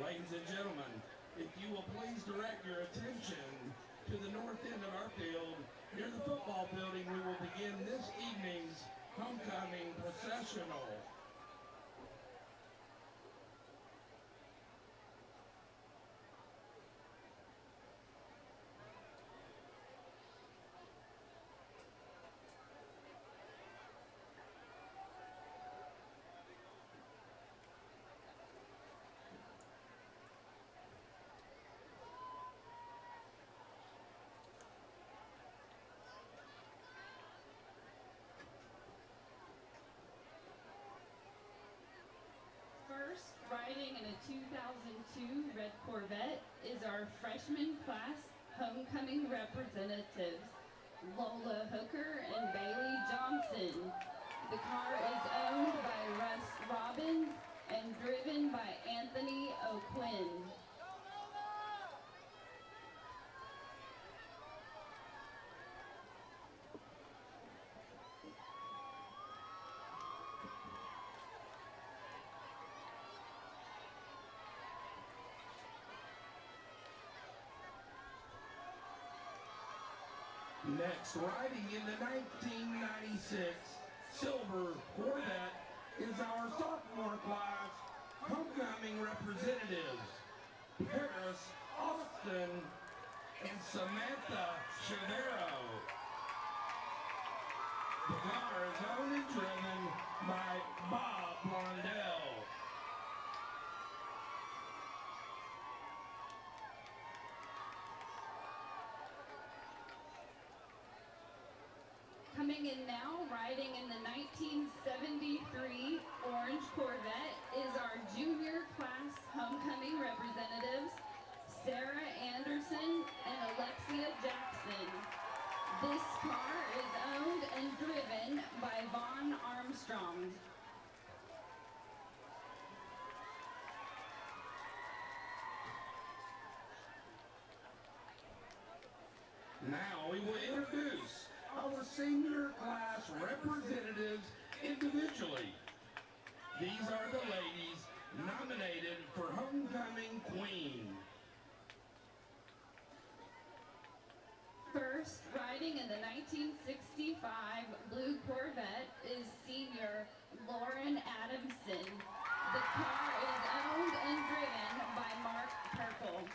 Ladies and gentlemen, if you will please direct your attention to the north end of our field, near the football building, we will begin this evening's homecoming processional. First, riding in a 2002 red Corvette is our freshman class homecoming representatives, Lola Hooker and Bailey Johnson. The car is owned by Russ Robbins and driven by Anthony O'Quinn. Next, riding in the 1996 silver Corvette is our sophomore class homecoming representatives, Paris Austin and Samantha Chavero. The car is owned and driven by Bob Blondell. Coming in now, riding in the 1973 orange Corvette is our junior class homecoming representatives, Sarah Anderson and Alexia Jackson. This car is owned and driven by Vaughn Armstrong. Now we will introduce our senior class representatives individually. These are the ladies nominated for Homecoming Queen. First, riding in the 1965 blue Corvette is senior Lauren Adamson. The car is owned and driven by Mark Purple.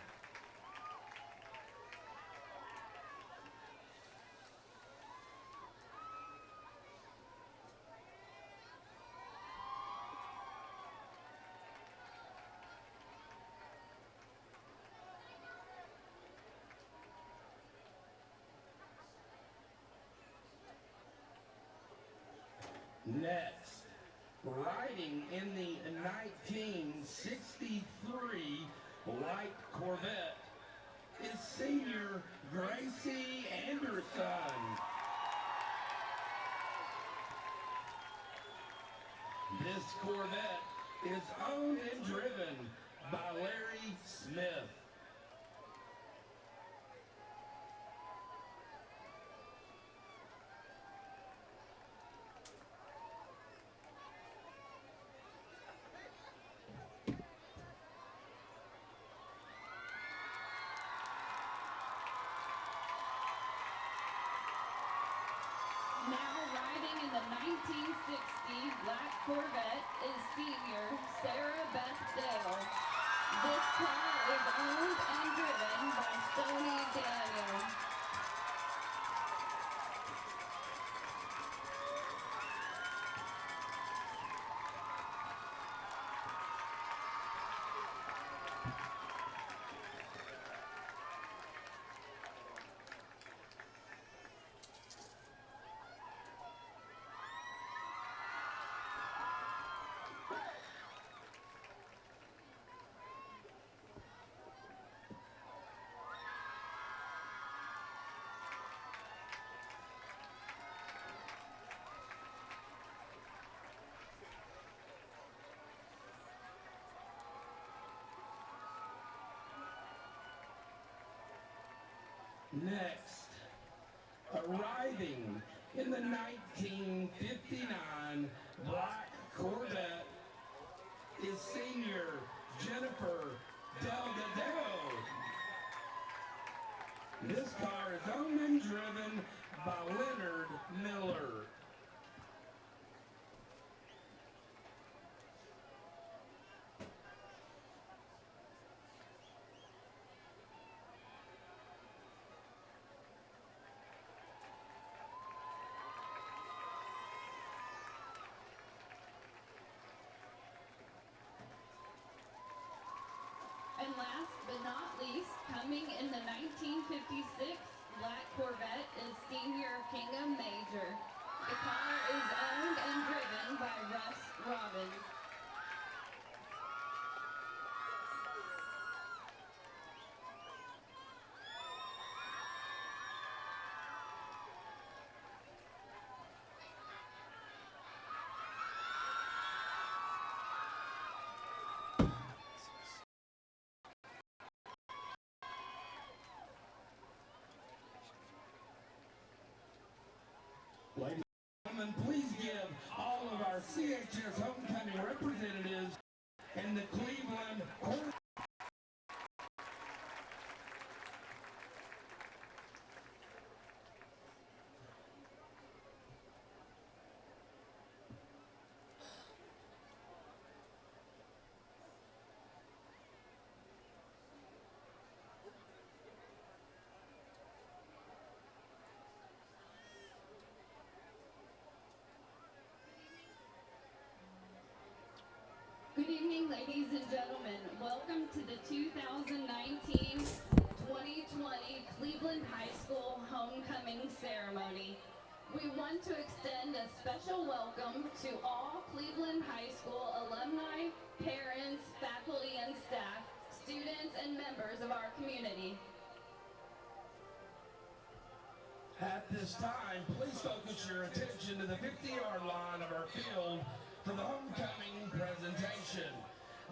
Next, riding in the 1963 white Corvette is senior Gracie Anderson. This Corvette is owned and driven by Larry Smith. Now riding in the 1960 black Corvette is senior Sarah Beth Dale. This car is owned and driven by Stoney Daniel. Next, arriving in the 1959 black Corvette is senior Jennifer Delgado. This car is owned and driven by Leonard Miller. And last but not least, coming in the 1956 black Corvette is Senior Kingham Major. The car is owned and driven by Russ Robbins. Ladies and gentlemen, please give all of our CHS homecoming representatives and the Cleveland Quarter. Good evening, ladies and gentlemen. Welcome to the 2019-2020 Cleveland High School Homecoming Ceremony. We want to extend a special welcome to all Cleveland High School alumni, parents, faculty and staff, students and members of our community. At this time, please focus your attention to the 50-yard line of our field for the homecoming presentation.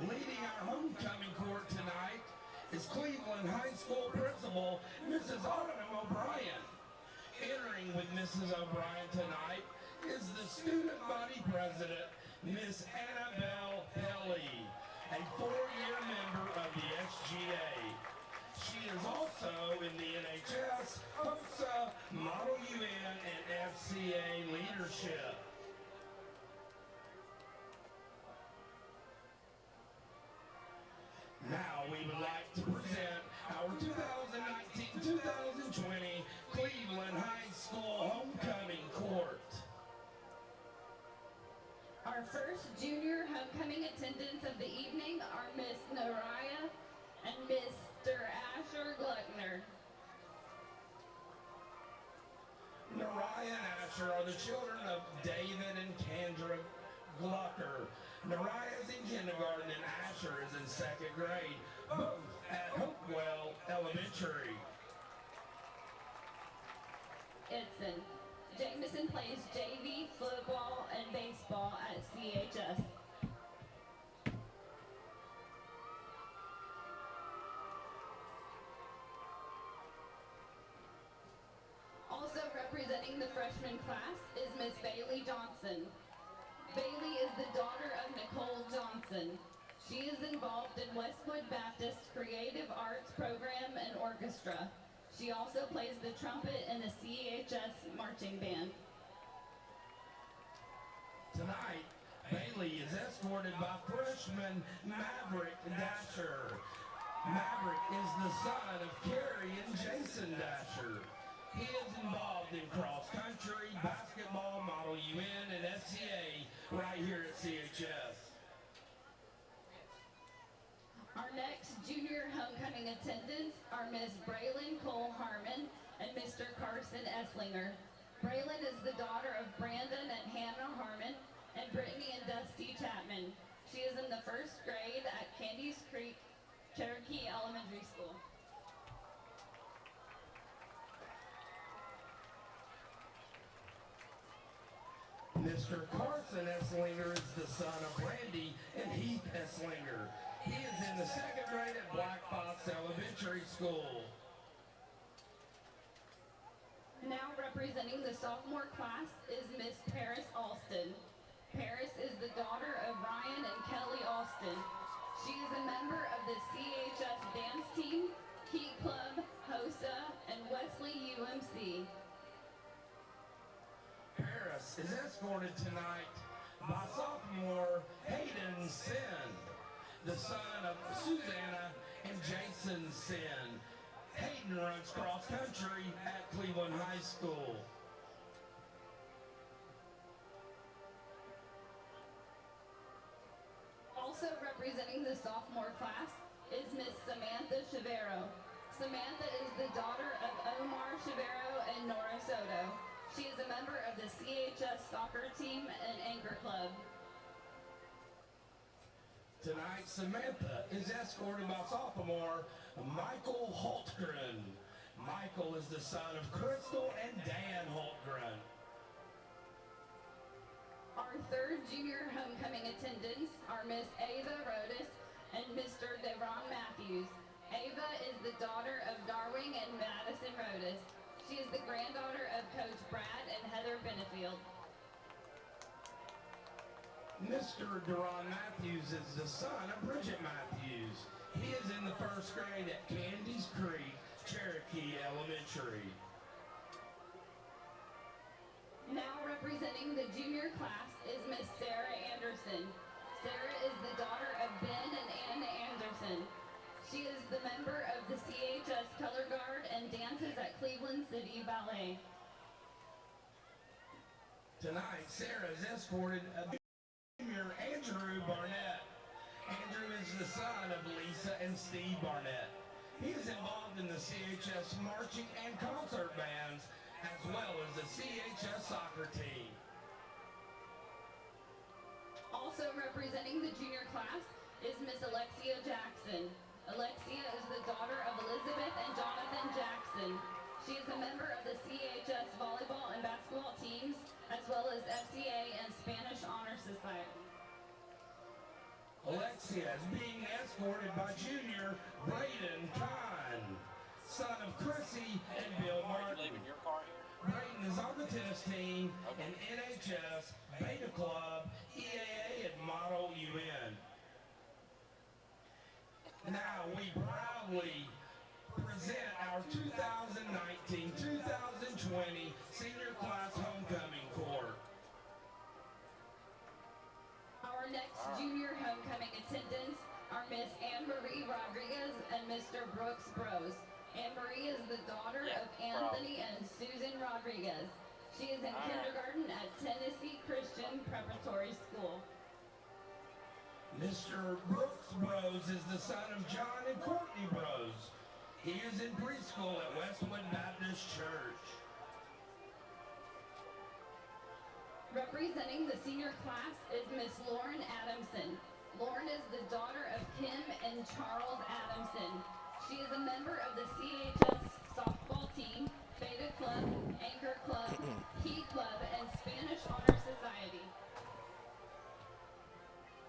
Leading our homecoming court tonight is Cleveland High School Principal, Mrs. Autumn O'Brien. Entering with Mrs. O'Brien tonight is the Student Body President, Miss Annabelle Pelly, a 4-year member of the SGA. She is also in the NHS, HOSA, Model UN, and FCA leadership. Now we would like to present our 2019-2020 Cleveland High School Homecoming Court. Our first junior homecoming attendants of the evening are Miss Nariah and Mr. Asher Gluckner. Nariah and Asher are the children of David and Kendra Glucker. Nariah is in kindergarten and Asher is in 2nd grade, both at Hopewell Elementary. Itson. Jameson plays JV, football, and baseball at CHS. Also representing the freshman class is Miss Bailey Johnson. Bailey is the daughter of Nicole Johnson. She is involved in Westwood Baptist Creative Arts Program and Orchestra. She also plays the trumpet in the CHS Marching Band. Tonight, Bailey is escorted by freshman Maverick Dasher. Maverick is the son of Carrie and Jason Dasher. He is involved in cross-country, basketball, Model UN, and FCA right here at CHS. Our next junior homecoming attendants are Miss Braylon Cole Harmon and Mr. Carson Esslinger. Braylon is the daughter of Brandon and Hannah Harmon and Brittany and Dusty Chapman. She is in the 1st grade at Candies Creek Cherokee Elementary School. Mr. Carson Esslinger is the son of Randy and Heath Esslinger. He is in the 2nd grade at Black Fox Elementary School. Now representing the sophomore class is Miss Paris Alston. Paris is the daughter of Ryan and Kelly Alston. She is a member of the CHS escorted tonight by sophomore Hayden Sin, the son of Susanna and Jason Sin. Hayden runs cross country at Cleveland High School. Also representing the sophomore class is Miss Samantha Chavero. Samantha is the daughter of Omar Chavero and Nora Soto. She is a member of the CHS soccer team and Anchor Club. Tonight, Samantha is escorted by sophomore Michael Holtgren. Michael is the son of Crystal and Dan Holtgren. Our third junior homecoming attendants are Miss Ava Rodas and Mr. Devon Matthews. Ava is the daughter of Darwin and Madison Rodas. She is the granddaughter of Coach Brad and Heather Benefield. Mr. Deron Matthews is the son of Bridget Matthews. He is in the first grade at Candies Creek, Cherokee Elementary. Now representing the junior class is Miss Sarah Anderson. Sarah is the daughter of Ben and Anna Anderson. She is the member of the CHS Color Guard and dances at Cleveland City Ballet. Tonight, Sarah is escorted by junior Andrew Barnett. Andrew is the son of Lisa and Steve Barnett. He is involved in the CHS marching and concert bands, as well as the CHS soccer team. Also representing the junior class is Miss Alexia Jackson. Alexia is the daughter of Elizabeth and Jonathan Jackson. She is a member of the CHS volleyball and basketball teams, as well as FCA and Spanish Honor Society. Alexia is being escorted by junior Braden Kahn, son of Chrissy and Bill Martin. Leaving your car here? Braden is on the tennis team in NHS, Beta Club, EAA, and Model UN. Now we proudly present our 2019-2020 senior class homecoming court. Our next junior homecoming attendants are Miss Anne-Marie Rodriguez and Mr. Brooks Bros. Anne-Marie is the daughter of Anthony and Susan Rodriguez. She is in kindergarten at Tennessee Christian Preparatory School. Mr. Brooks Bros is the son of John and Courtney Bros. He is in preschool at Westwood Baptist Church. Representing the senior class is Miss Lauren Adamson. Lauren is the daughter of Kim and Charles Adamson. She is a member of the CHS softball team, Beta Club, Anchor Club, Key Club, and Spanish Honor Society.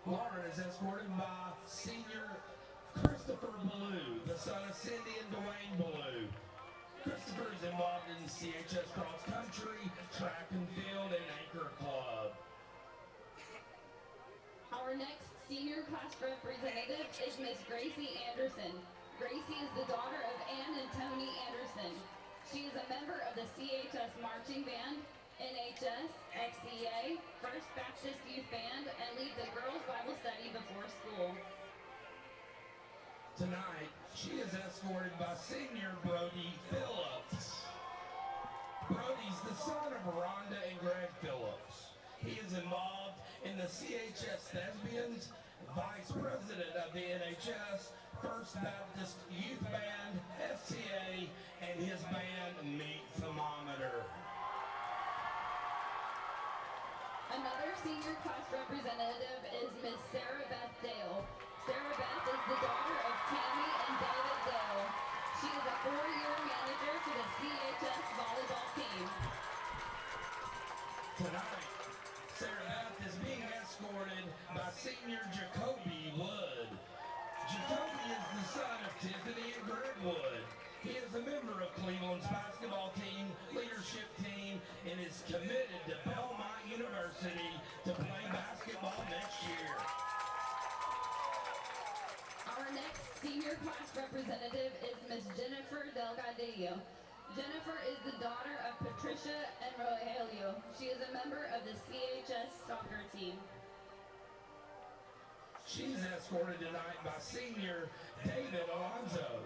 Lauren is escorted by senior Christopher Ballou, the son of Cindy and Dwayne Ballou. Christopher is involved in CHS cross country, track and field, and Anchor Club. Our next senior class representative is Miss Gracie Anderson. Gracie is the daughter of Ann and Tony Anderson. She is a member of the CHS Marching Band, NHS, FCA, First Baptist Youth Band, and leads a girls' Bible study before school. Tonight, she is escorted by senior Brody Phillips. Brody's the son of Rhonda and Greg Phillips. He is involved in the CHS Thespians, vice president of the NHS, First Baptist Youth Band, FCA, and his band, Meet Thermometer. Another senior class representative is Miss Sarah Beth Dale. Sarah Beth is the daughter of Tammy and David Dale. She is a 4-year manager for the CHS volleyball team. Tonight, Sarah Beth is being escorted by senior Jacoby Wood. Jacoby is the son of Tiffany and Greg Wood. He is a member of Cleveland's basketball team, leadership team, and is committed to Belmont University to play basketball next year. Our next senior class representative is Miss Jennifer Delgadillo. Jennifer is the daughter of Patricia and Rogelio. She is a member of the CHS soccer team. She's escorted tonight by senior David Alonzo,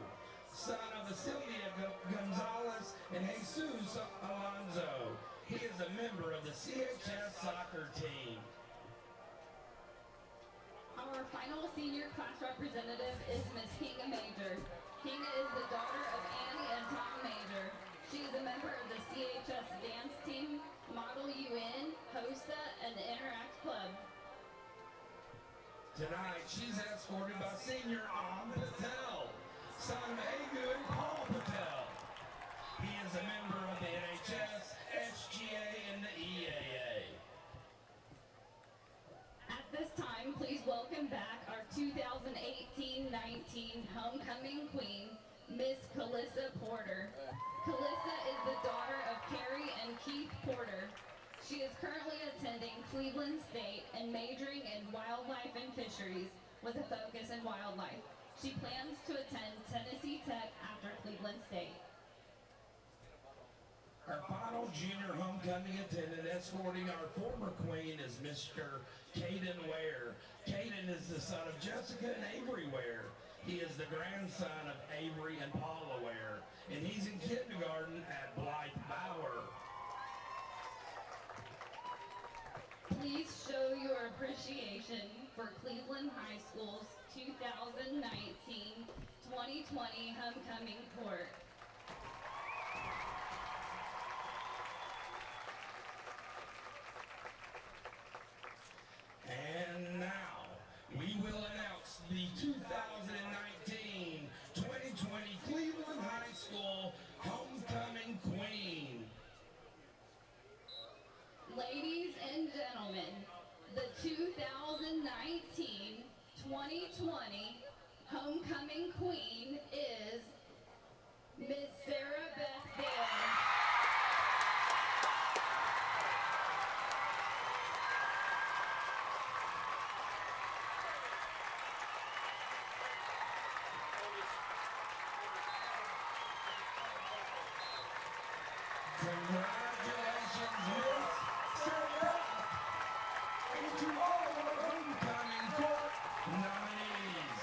son of Sylvia Gonzalez and Jesus Alonzo. He is a member of the CHS soccer team. Our final senior class representative is Miss Kinga Major. Kinga is the daughter of Annie and Tom Major. She is a member of the CHS dance team, Model UN, HOSA, and the Interact Club. Tonight, she's escorted by senior Patel, son of Agu and Paul Patel. He is a member of the NHS, SGA, and the EAA. At this time, please welcome back our 2018-19 homecoming queen, Miss Calissa Porter. Calissa is the daughter of Carrie and Keith Porter. She is currently attending Cleveland State and majoring in wildlife and fisheries with a focus in wildlife. She plans to attend Tennessee Tech after Cleveland State. Our final junior homecoming attendant escorting our former queen is Mr. Caden Ware. Caden is the son of Jessica and Avery Ware. He is the grandson of Avery and Paula Ware, and he's in kindergarten at Blythe Bower. Please show your appreciation for Cleveland High School's 2019-2020 homecoming court. And now, we will announce the 2019-2020 Cleveland High School Homecoming Queen. Ladies and gentlemen, the 2019-2020 homecoming queen is Miss Sarah Beth Dale. Congratulations, Miss Sarah, and to all of our homecoming court nominees.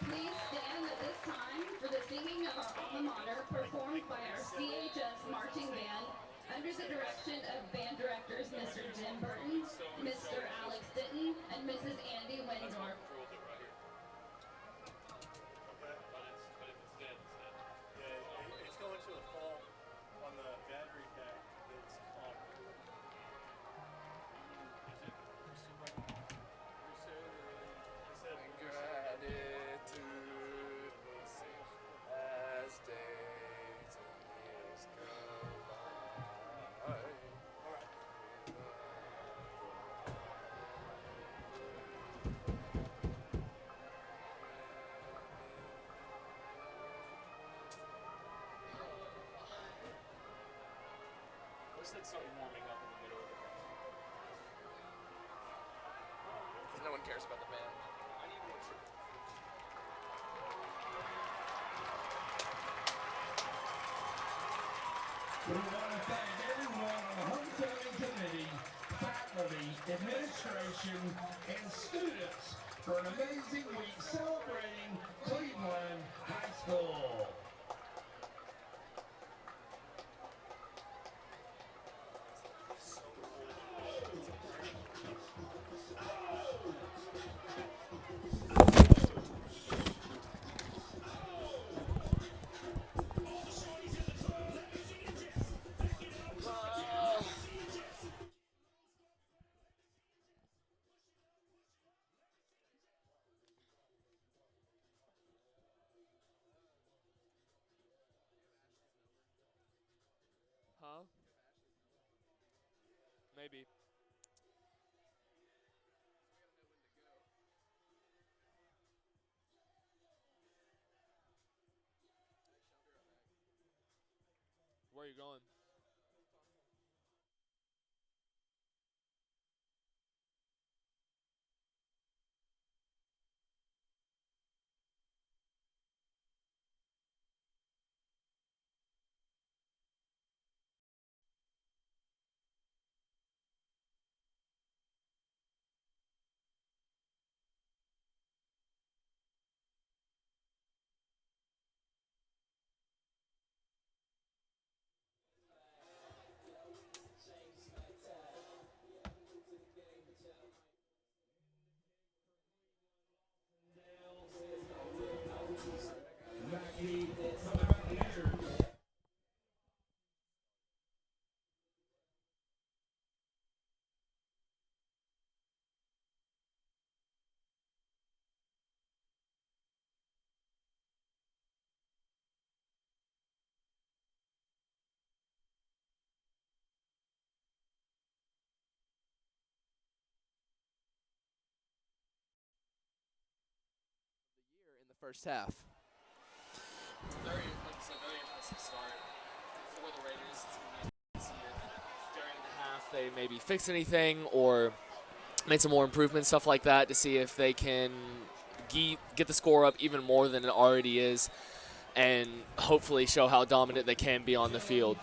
Please stand at this time for the singing of our alma mater performed by our CHS marching band under the direction of band directors Mr. Jim Burton, Mr. Alex Ditton, and Mrs. Andy Wendorf. It's going to the fall on the battery pack that's on. Gratitude we sing as days and years go by. Looks like something warming up in the middle of it. Because no one cares about the band. I need more sugar. We want to thank everyone on the homecoming committee, faculty, administration, and students for an amazing week celebrating Cleveland High School. Huh? Maybe. Where are you going? first half. Very, like I said, very impressive start for the Raiders. It's going to be interesting to see if during the half they maybe fix anything or made some more improvements, stuff like that, to see if they can get the score up even more than it already is and hopefully show how dominant they can be on the field.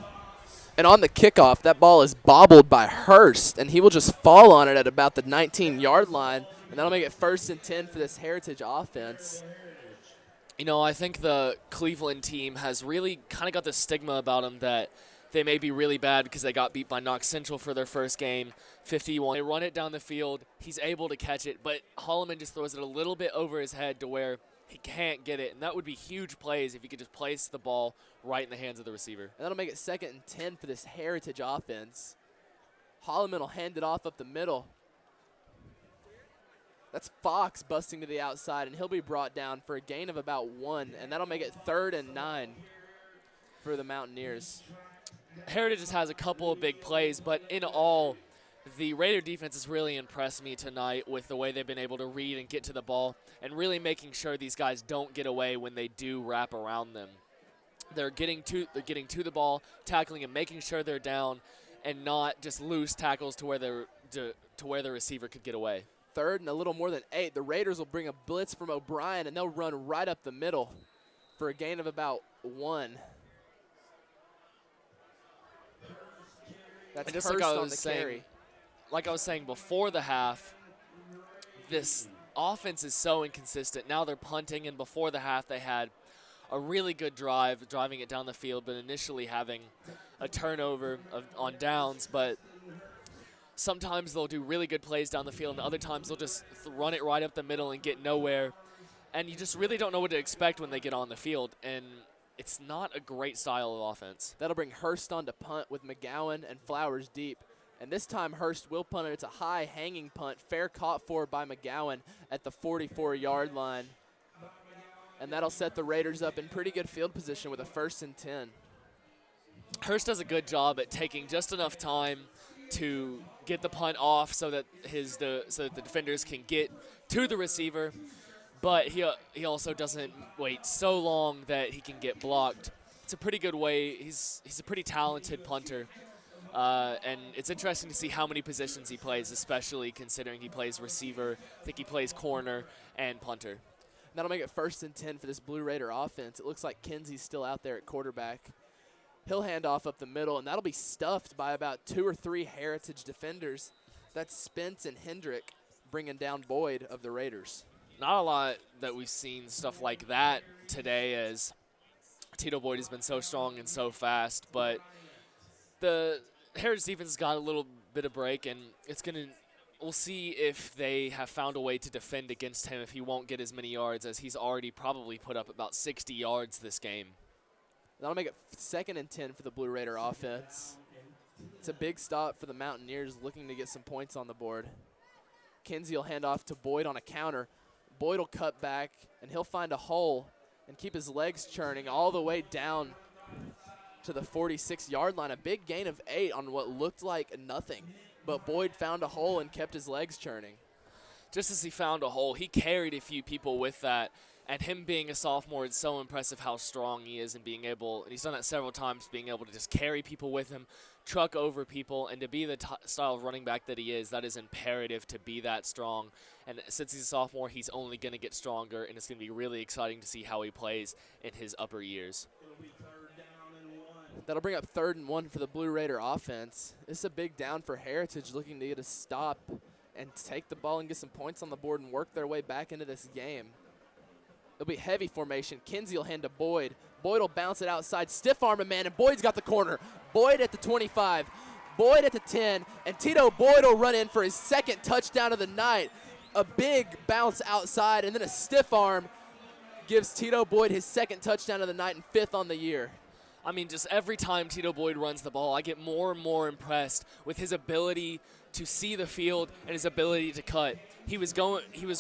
And on the kickoff, that ball is bobbled by Hurst, and he will just fall on it at about the 19-yard line, and that'll make it 1st and 10 for this Heritage offense. You know, I think the Cleveland team has really kind of got the stigma about them that they may be really bad because they got beat by Knox Central for their first game, 51. They run it down the field. He's able to catch it, but Holloman just throws it a little bit over his head to where he can't get it, and that would be huge plays if he could just place the ball right in the hands of the receiver. And that'll make it 2nd and 10 for this Heritage offense. Holloman will hand it off up the middle. That's Fox busting to the outside, and he'll be brought down for a gain of about 1, and that'll make it 3rd and 9 for the Mountaineers. Heritage just has a couple of big plays, but in all, the Raider defense has really impressed me tonight with the way they've been able to read and get to the ball and really making sure these guys don't get away when they do wrap around them. They're getting to the ball, tackling and making sure they're down, and not just loose tackles to where the receiver could get away. 3rd and a little more than 8. The Raiders will bring a blitz from O'Brien, and they'll run right up the middle for a gain of about 1. That's just Hurst like I on was the saying, carry. like I was saying before the half, this offense is so inconsistent. Now they're punting, and before the half they had a really good drive, driving it down the field, but initially having a turnover on downs. But sometimes they'll do really good plays down the field, and other times they'll just run it right up the middle and get nowhere. And you just really don't know what to expect when they get on the field, and it's not a great style of offense. That'll bring Hurst on to punt with McGowan and Flowers deep. And this time Hurst will punt it. It's a high hanging punt, fair caught for by McGowan at the 44-yard line. And that'll set the Raiders up in pretty good field position with a 1st and 10. Hurst does a good job at taking just enough time to get the punt off so that the defenders can get to the receiver, but he also doesn't wait so long that he can get blocked. It's a pretty good way. He's a pretty talented punter, and it's interesting to see how many positions he plays, especially considering he plays receiver. I think he plays corner and punter. That'll make it 1st and 10 for this Blue Raider offense. It looks like Kinsey's still out there at quarterback. He'll hand off up the middle, and that'll be stuffed by about 2 or 3 Heritage defenders. That's Spence and Hendrick bringing down Boyd of the Raiders. Not a lot that we've seen stuff like that today, as Tito Boyd has been so strong and so fast. But the Heritage defense has got a little bit of break, and we'll see if they have found a way to defend against him if he won't get as many yards, as he's already probably put up about 60 yards this game. That'll make it 2nd and 10 for the Blue Raider offense. It's a big stop for the Mountaineers looking to get some points on the board. Kinsey will hand off to Boyd on a counter. Boyd will cut back, and he'll find a hole and keep his legs churning all the way down to the 46-yard line. A big gain of 8 on what looked like nothing. But Boyd found a hole and kept his legs churning. Just as he found a hole, he carried a few people with that. And him being a sophomore, it's so impressive how strong he is and being able, and he's done that several times, being able to just carry people with him, truck over people, and to be the style of running back that he is, that is imperative to be that strong. And since he's a sophomore, he's only going to get stronger, and it's going to be really exciting to see how he plays in his upper years. That'll bring up 3rd and 1 for the Blue Raider offense. This is a big down for Heritage, looking to get a stop and take the ball and get some points on the board and work their way back into this game. It'll be heavy formation. Kinsey will hand to Boyd. Boyd will bounce it outside, stiff arm a man, and Boyd's got the corner. Boyd at the 25, Boyd at the 10, and Tito Boyd will run in for his 2nd touchdown of the night. A big bounce outside, and then a stiff arm gives Tito Boyd his 2nd touchdown of the night and 5th on the year. I mean, just every time Tito Boyd runs the ball, I get more and more impressed with his ability to see the field and his ability to cut. He was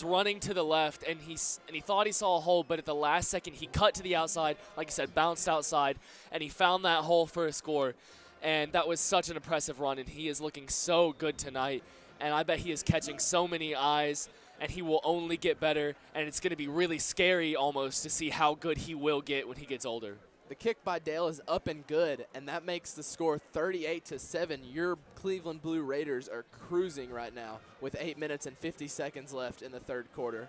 running to the left, and he thought he saw a hole, but at the last second he cut to the outside, like I said, bounced outside, and he found that hole for a score. And that was such an impressive run, and he is looking so good tonight. And I bet he is catching so many eyes and he will only get better, and it's going to be really scary almost to see how good he will get when he gets older. The kick by Dale is up and good, and that makes the score 38-7. Your Cleveland Blue Raiders are cruising right now with 8 minutes and 50 seconds left in the third quarter.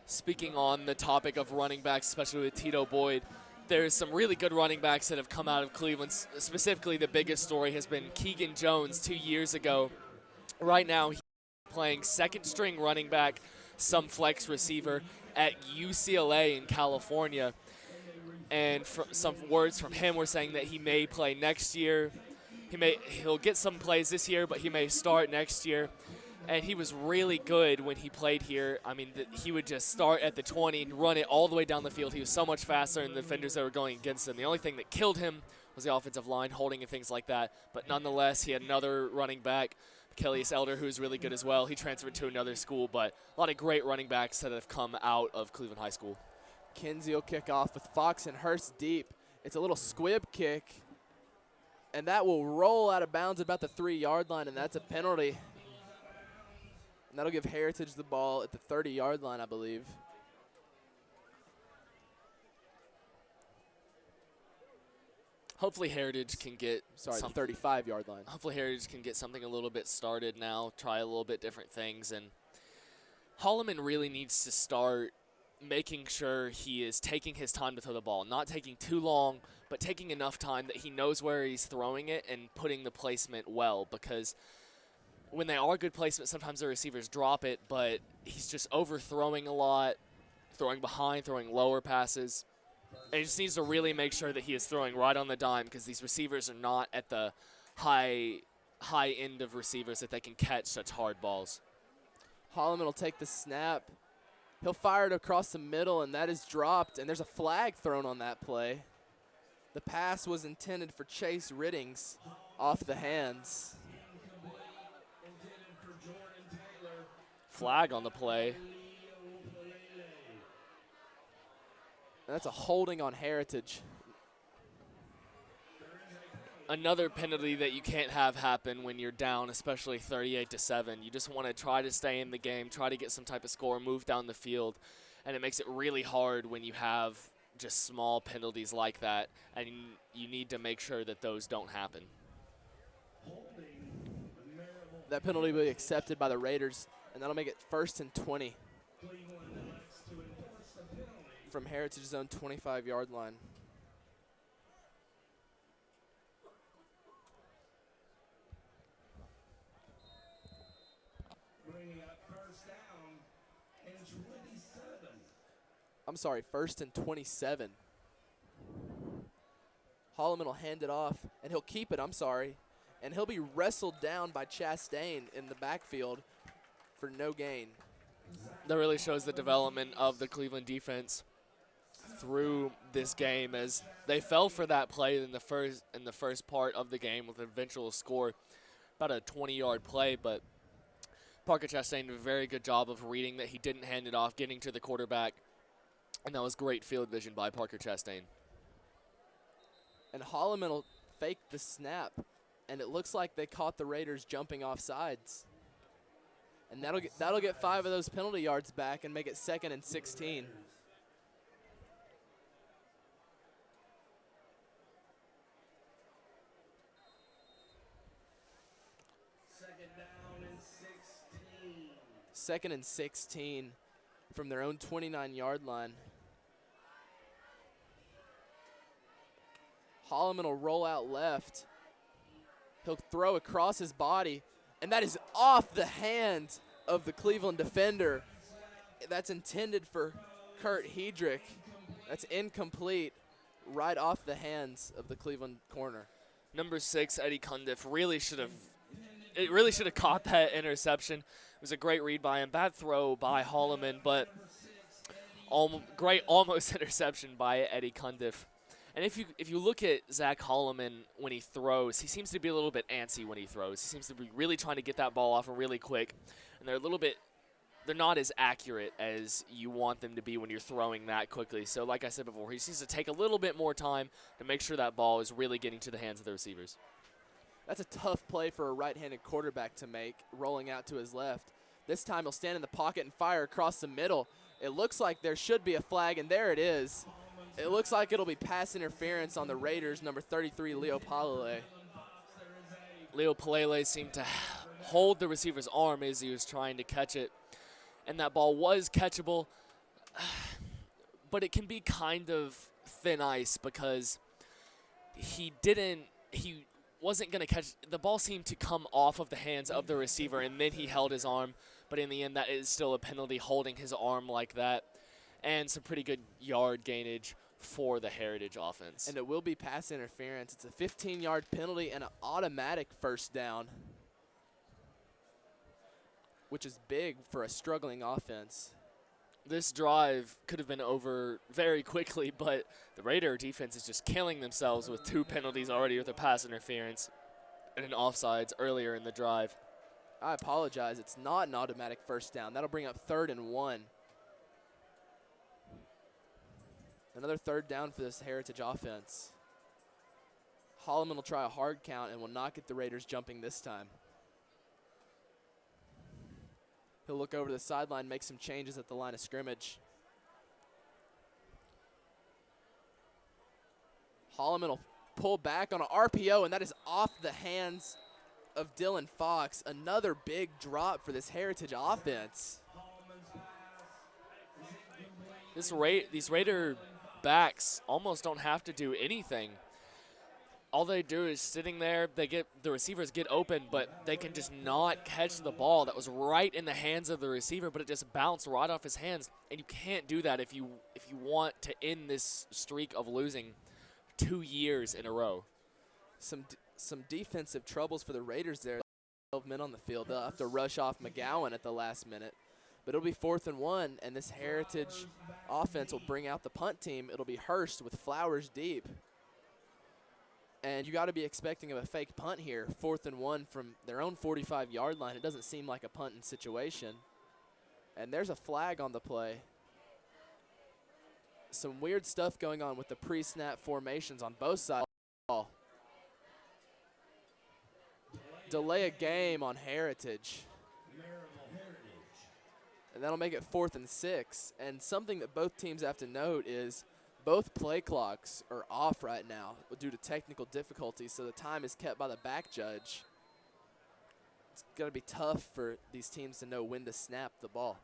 Speaking on the topic of running backs, especially with Tito Boyd, there's some really good running backs that have come out of Cleveland. Specifically, the biggest story has been Keegan Jones 2 years ago. Right now, he's playing second-string running back, some flex receiver at UCLA in California. And some words from him were saying that he may play next year. He'll get some plays this year, but he may start next year. And he was really good when he played here. I mean, he would just start at the 20 and run it all the way down the field. He was so much faster than the defenders that were going against him. The only thing that killed him was the offensive line holding and things like that. But nonetheless, he had another running back, Kelly's Elder, who's really good as well. He transferred to another school, but a lot of great running backs that have come out of Cleveland High School. Kinsey will kick off with Fox and Hurst deep. It's a little squib kick, and that will roll out of bounds at about the 3-yard line, and that's a penalty. And that'll give Heritage the ball at the 30-yard line, I believe. Hopefully Heritage can get the 35-yard line. Hopefully Heritage can get something a little bit started now, try a little bit different things. And Holloman really needs to start making sure he is taking his time to throw the ball, not taking too long, but taking enough time that he knows where he's throwing it and putting the placement well, because when they are good placement, sometimes the receivers drop it, but he's just overthrowing a lot, throwing behind, throwing lower passes. And he just needs to really make sure that he is throwing right on the dime, because these receivers are not at the high end of receivers that they can catch such hard balls. Holloman will take the snap. He'll fire it across the middle, and that is dropped, and there's a flag thrown on that play. The pass was intended for Chase Riddings off the hands. Flag on the play. And that's a holding on Heritage. Another penalty that you can't have happen when you're down, especially 38-7. You just want to try to stay in the game, try to get some type of score, move down the field, and it makes it really hard when you have just small penalties like that, and you need to make sure that those don't happen. That penalty will be accepted by the Raiders, and that'll make it 1st and 20 from Heritage's own 25-yard line. I'm sorry, 1st and 27. Holloman will hand it off, and he'll keep it, and he'll be wrestled down by Chastain in the backfield for no gain. That really shows the development of the Cleveland defense through this game, as they fell for that play in the first part of the game with an eventual score, about a 20-yard play, but Parker Chastain did a very good job of reading that he didn't hand it off, getting to the quarterback, and that was great field vision by Parker Chastain. And Holloman will fake the snap, and it looks like they caught the Raiders jumping off sides. And that'll get 5 of those penalty yards back and make it 2nd and 16. Second and 16 from their own 29-yard line. Holloman will roll out left. He'll throw across his body, and that is off the hand of the Cleveland defender. That's intended for Kurt Hedrick. That's incomplete, right off the hands of the Cleveland corner. Number 6, Eddie Cundiff, really should have caught that interception. It was a great read by him. Bad throw by Holloman, but great almost interception by Eddie Cundiff. And if you look at Zach Holloman when he throws, he seems to be a little bit antsy when he throws. He seems to be really trying to get that ball off and really quick. And they're not as accurate as you want them to be when you're throwing that quickly. So like I said before, he needs to take a little bit more time to make sure that ball is really getting to the hands of the receivers. That's a tough play for a right-handed quarterback to make, rolling out to his left. This time he'll stand in the pocket and fire across the middle. It looks like there should be a flag, and there it is. It looks like it'll be pass interference on the Raiders, number 33, Leo Palale. Leo Palele seemed to hold the receiver's arm as he was trying to catch it, and that ball was catchable, but it can be kind of thin ice because he wasn't going to catch. The ball seemed to come off of the hands of the receiver, and then he held his arm, but in the end that is still a penalty, holding his arm like that, and some pretty good yard gainage for the Heritage offense. And it will be pass interference. It's a 15-yard penalty and an automatic first down, which is big for a struggling offense. This drive could have been over very quickly, but the Raider defense is just killing themselves with 2 penalties already with a pass interference and an offsides earlier in the drive. I apologize. It's not an automatic first down. That'll bring up 3rd and 1. Another 3rd down for this Heritage offense. Holloman will try a hard count and will not get the Raiders jumping this time. He'll look over the sideline, make some changes at the line of scrimmage. Holloman will pull back on an RPO, and that is off the hands of Dylan Fox. Another big drop for this Heritage offense. These Raider backs almost don't have to do anything. All they do is sitting there, the receivers get open, but they can just not catch the ball that was right in the hands of the receiver, but it just bounced right off his hands. And you can't do that if you want to end this streak of losing 2 years in a row. Some defensive troubles for the Raiders there. 12 men on the field. They'll have to rush off McGowan at the last minute. But it'll be 4th and 1, and this Heritage offense will bring out the punt team. It'll be Hurst with Flowers deep. And you got to be expecting of a fake punt here. 4th and 1 from their own 45-yard line. It doesn't seem like a punting situation. And there's a flag on the play. Some weird stuff going on with the pre-snap formations on both sides of the ball. Delay a game on Heritage. And that'll make it 4th and 6. And something that both teams have to note is both play clocks are off right now due to technical difficulties, so the time is kept by the back judge. It's going to be tough for these teams to know when to snap the ball.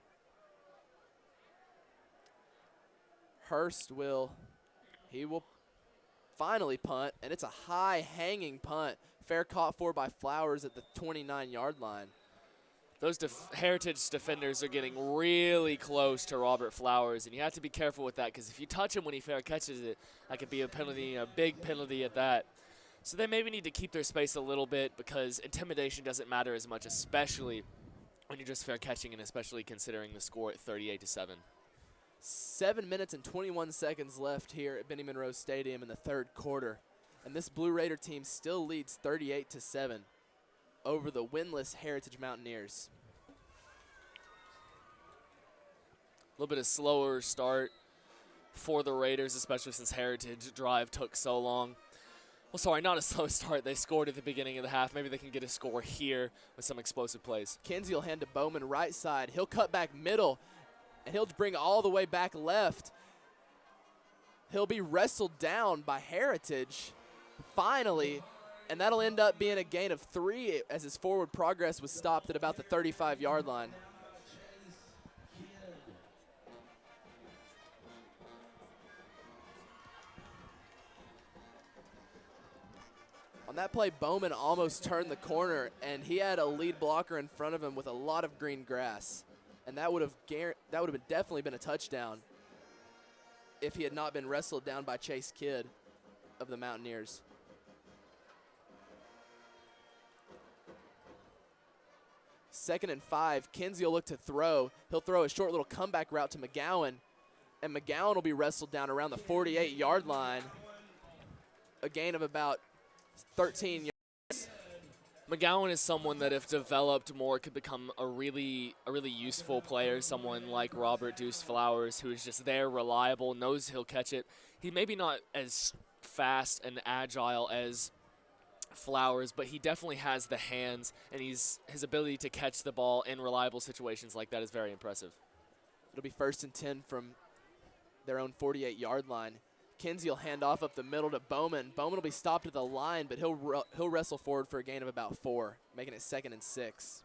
Hurst will finally punt, and it's a high hanging punt. Fair caught for by Flowers at the 29-yard line. Those Heritage defenders are getting really close to Robert Flowers, and you have to be careful with that because if you touch him when he fair catches it, that could be a penalty, a big penalty at that. So they maybe need to keep their space a little bit because intimidation doesn't matter as much, especially when you're just fair catching and especially considering the score at 38-7. 7 minutes and 21 seconds left here at Benny Monroe Stadium in the 3rd quarter. And this Blue Raider team still leads 38-7 over the winless Heritage Mountaineers. A little bit of slower start for the Raiders, especially since Heritage drive took so long. Well, sorry, not a slow start. They scored at the beginning of the half. Maybe they can get a score here with some explosive plays. Kinsey will hand to Bowman right side. He'll cut back middle, and he'll bring all the way back left. He'll be wrestled down by Heritage finally, and that'll end up being a gain of 3 as his forward progress was stopped at about the 35-yard line. On that play, Bowman almost turned the corner, and he had a lead blocker in front of him with a lot of green grass. And that would have definitely been a touchdown if he had not been wrestled down by Chase Kidd of the Mountaineers. Second and 5, Kinsey will look to throw. He'll throw a short little comeback route to McGowan, and McGowan will be wrestled down around the 48-yard line. A gain of about 13 yards. McGowan is someone that if developed more could become a really useful player, someone like Robert Deuce Flowers who is just there, reliable, knows he'll catch it. He maybe not as fast and agile as Flowers, but he definitely has the hands, and his ability to catch the ball in reliable situations like that is very impressive. It'll be 1st and 10 from their own 48-yard line. Kinsey will hand off up the middle to Bowman. Bowman will be stopped at the line, but he'll wrestle forward for a gain of about 4, making it 2nd and 6.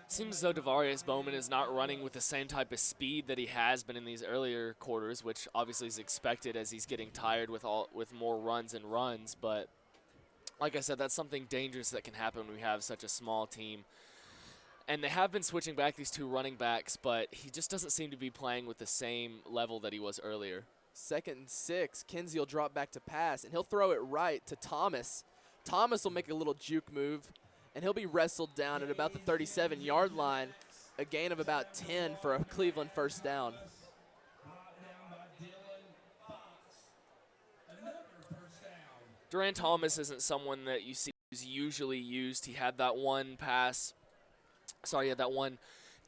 Seems as though Devarius Bowman is not running with the same type of speed that he has been in these earlier quarters, which obviously is expected as he's getting tired with more runs and runs. But like I said, that's something dangerous that can happen when we have such a small team. And they have been switching back these 2 running backs, but he just doesn't seem to be playing with the same level that he was earlier. 2nd and 6. Kinsey will drop back to pass, and he'll throw it right to Thomas. Thomas will make a little juke move, and he'll be wrestled down at about the 37-yard line, a gain of about 10 for a Cleveland 1st down. Durant Thomas isn't someone that you see who's usually used. He had that one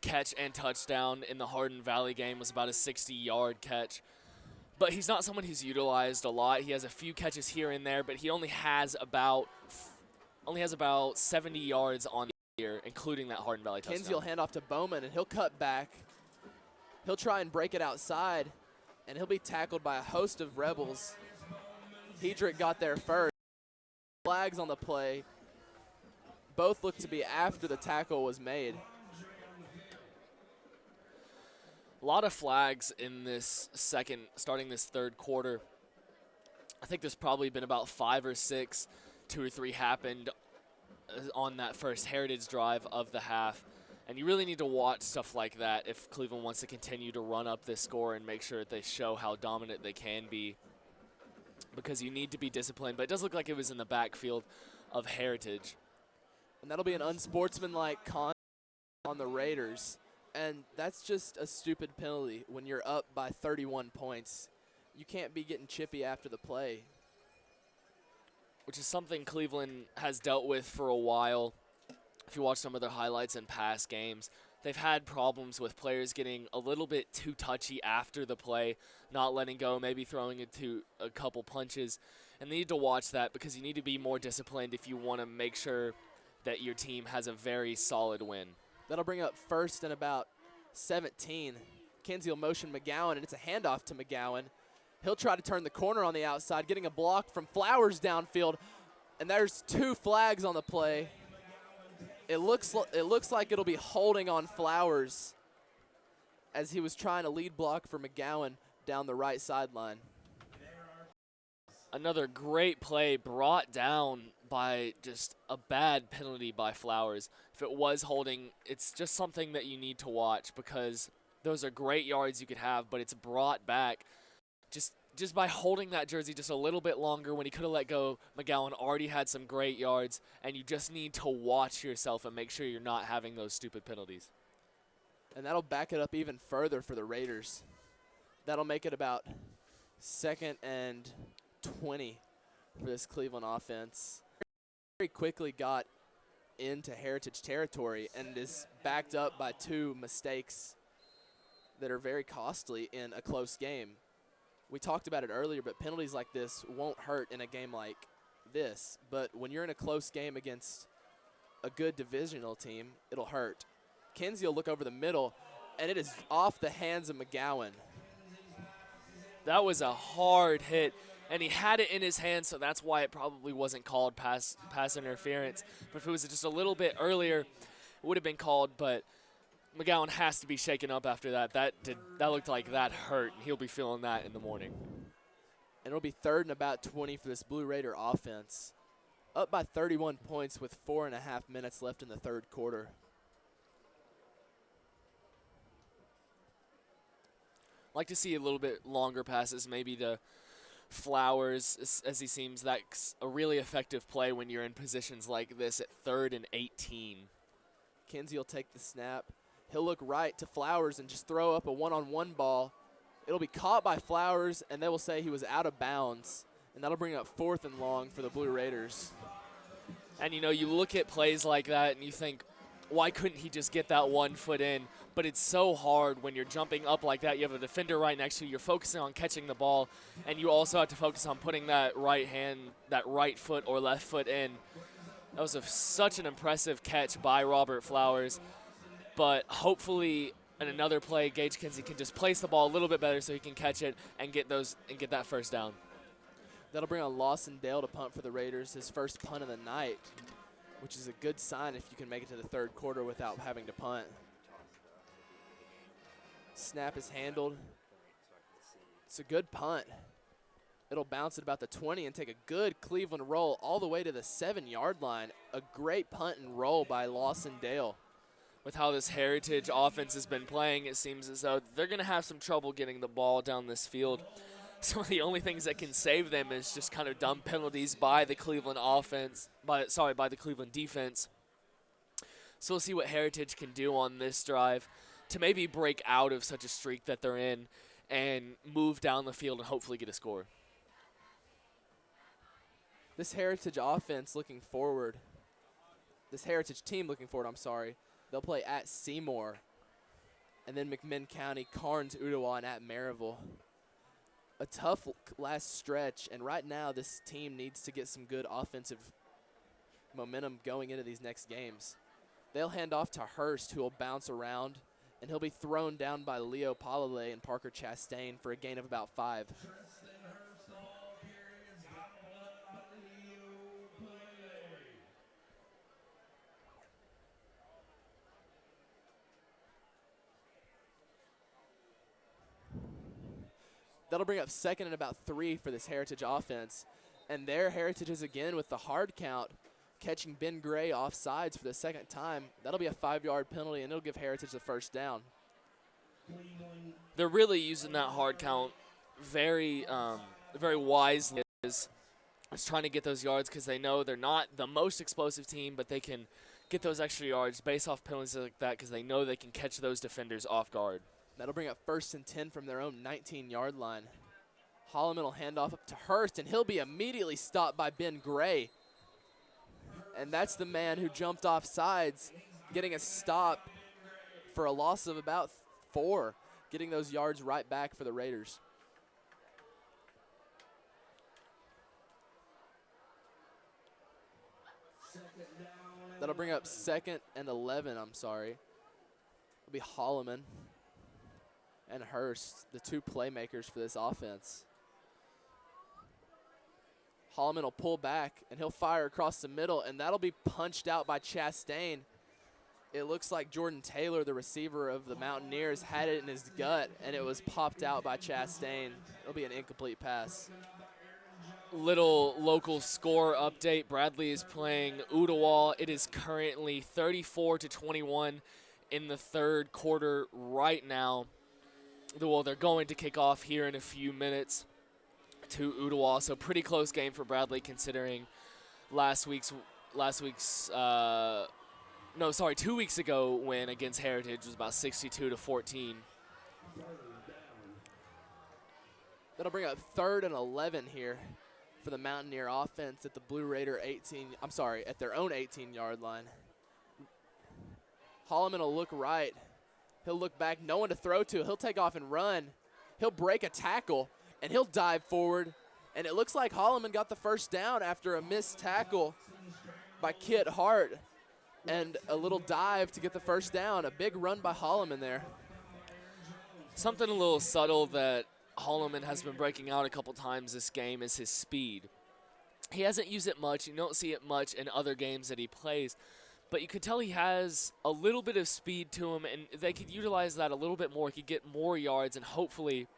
catch and touchdown in the Hardin Valley game. Was about a 60-yard catch. But he's not someone who's utilized a lot. He has a few catches here and there, but he only has about 70 yards on the year, including that Hardin Valley touchdown. Kinsey will hand off to Bowman, and he'll cut back. He'll try and break it outside, and he'll be tackled by a host of Rebels. Hedrick got there first. Flags on the play. Both look to be after the tackle was made. A lot of flags in this starting this 3rd quarter. I think there's probably been about 5 or 6. 2 or 3 happened on that first Heritage drive of the half. And you really need to watch stuff like that if Cleveland wants to continue to run up this score and make sure that they show how dominant they can be, because you need to be disciplined. But it does look like it was in the backfield of Heritage. And that'll be an unsportsmanlike conduct on the Raiders. And that's just a stupid penalty when you're up by 31 points. You can't be getting chippy after the play. Which is something Cleveland has dealt with for a while. If you watch some of their highlights in past games, they've had problems with players getting a little bit too touchy after the play, not letting go, maybe throwing it to a couple punches. And they need to watch that, because you need to be more disciplined if you want to make sure that your team has a very solid win. That'll bring up 1st and about 17. Kinsey will motion McGowan, and it's a handoff to McGowan. He'll try to turn the corner on the outside, getting a block from Flowers downfield. And there's 2 flags on the play. It looks like it'll be holding on Flowers as he was trying to lead block for McGowan down the right sideline. Another great play brought down by just a bad penalty by Flowers. If it was holding, it's just something that you need to watch, because those are great yards you could have, but it's brought back just by holding that jersey just a little bit longer when he could have let go. McGowan already had some great yards, and you just need to watch yourself and make sure you're not having those stupid penalties. And that'll back it up even further for the Raiders. That'll make it about 2nd and 20 for this Cleveland offense. Very quickly got into Heritage territory and is backed up by 2 mistakes that are very costly in a close game. We talked about it earlier, but penalties like this won't hurt in a game like this. But when you're in a close game against a good divisional team, it'll hurt. Kinsey will look over the middle, and it is off the hands of McGowan. That was a hard hit, and he had it in his hand, so that's why it probably wasn't called pass interference. But if it was just a little bit earlier, it would have been called. But McGowan has to be shaken up after that. That looked like that hurt, and he'll be feeling that in the morning. And it'll be 3rd and about 20 for this Blue Raider offense. Up by 31 points with 4.5 minutes left in the 3rd quarter. Like to see a little bit longer passes, maybe to Flowers, as he seems that's a really effective play when you're in positions like this at 3rd and 18. Kinsey will take the snap. He'll look right to Flowers and just throw up a one-on-one ball. It'll be caught by Flowers, and they will say he was out of bounds. And that'll bring up 4th and long for the Blue Raiders. And, you know, you look at plays like that and you think, why couldn't he just get that 1 foot in? But it's so hard when you're jumping up like that. You have a defender right next to you. You're focusing on catching the ball, and you also have to focus on putting that right foot or left foot in. That was such an impressive catch by Robert Flowers. But hopefully in another play, Gage Kinsey can just place the ball a little bit better so he can catch it and get that first down. That'll bring on Lawson Dale to punt for the Raiders, his first punt of the night, which is a good sign if you can make it to the third quarter without having to punt. Snap is handled. It's a good punt. It'll bounce at about the 20 and take a good Cleveland roll all the way to the 7-yard line. A great punt and roll by Lawson Dale. With how this Heritage offense has been playing, it seems as though they're going to have some trouble getting the ball down this field. Some of the only things that can save them is just kind of dumb penalties by the Cleveland by the Cleveland defense. So we'll see what Heritage can do on this drive to maybe break out of such a streak that they're in and move down the field and hopefully get a score. This Heritage offense looking forward, this Heritage team looking forward, they'll play at Seymour and then McMinn County, Carnes, Ottawa, and at Maryville. A tough last stretch, and right now this team needs to get some good offensive momentum going into these next games. They'll hand off to Hurst, who will bounce around, and he'll be thrown down by Leo Palale and Parker Chastain for a gain of about 5. That'll bring up second and about 3 for this Heritage offense. And there Heritage is again with the hard count, catching Ben Gray offsides for the second time. That'll be a 5-yard penalty, and it'll give Heritage the first down. They're really using that hard count very wisely. Is trying to get those yards because they know they're not the most explosive team, but they can get those extra yards based off penalties like that because they know they can catch those defenders off guard. That'll bring up 1st and 10 from their own 19-yard line. Holloman will hand off up to Hurst, and he'll be immediately stopped by Ben Gray. And that's the man who jumped off sides, getting a stop for a loss of about 4, getting those yards right back for the Raiders. That'll bring up 2nd and 11, It'll be Holloman and Hurst, the 2 playmakers for this offense. Holloman will pull back, and he'll fire across the middle, and that'll be punched out by Chastain. It looks like Jordan Taylor, the receiver of the Mountaineers, had it in his gut, and it was popped out by Chastain. It'll be an incomplete pass. Little local score update. Bradley is playing Ottawa. It is currently 34-21 in the third quarter right now. Well, they're going to kick off here in a few minutes to Ottawa. So pretty close game for Bradley considering 2 weeks ago win against Heritage was about 62-14. That'll bring up 3rd and 11 here for the Mountaineer offense at the Blue Raider at their own 18-yard line. Holloman will look right. He'll look back, no one to throw to. He'll take off and run. He'll break a tackle, and he'll dive forward. And it looks like Holloman got the first down after a missed tackle by Kit Hart and a little dive to get the first down. A big run by Holloman there. Something a little subtle that Holloman has been breaking out a couple times this game is his speed. He hasn't used it much. You don't see it much in other games that he plays. But you could tell he has a little bit of speed to him, and they could utilize that a little bit more. He could get more yards and hopefully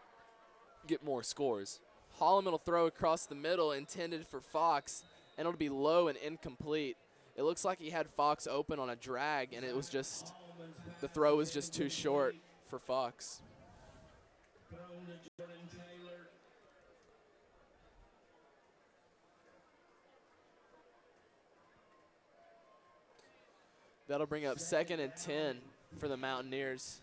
get more scores. Holloman will throw across the middle, intended for Fox, and it'll be low and incomplete. It looks like he had Fox open on a drag, and it was just, the throw was just too short for Fox. That'll bring up 2nd and 10 for the Mountaineers.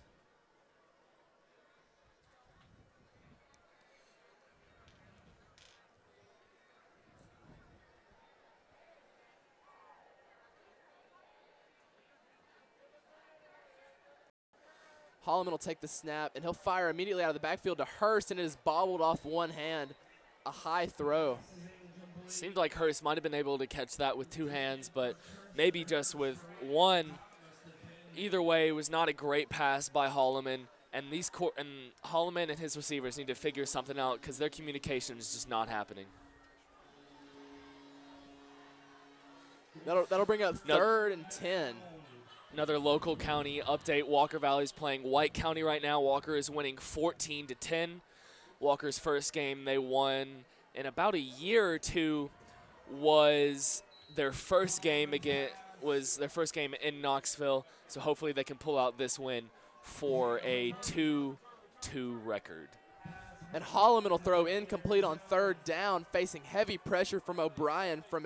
Holloman will take the snap, and he'll fire immediately out of the backfield to Hurst, and it is bobbled off one hand. A high throw. Seemed like Hurst might have been able to catch that with two hands, but maybe just with one. Either way, it was not a great pass by Holloman, and Holloman and his receivers need to figure something out because their communication is just not happening. That'll bring up 3rd and 10. Another local county update. Walker Valley is playing White County right now. Walker is winning 14-10. Walker's first game they won in about a year or two was their first game in Knoxville. So hopefully they can pull out this win for a 2-2 record. And Holloman will throw incomplete on 3rd down, facing heavy pressure from O'Brien from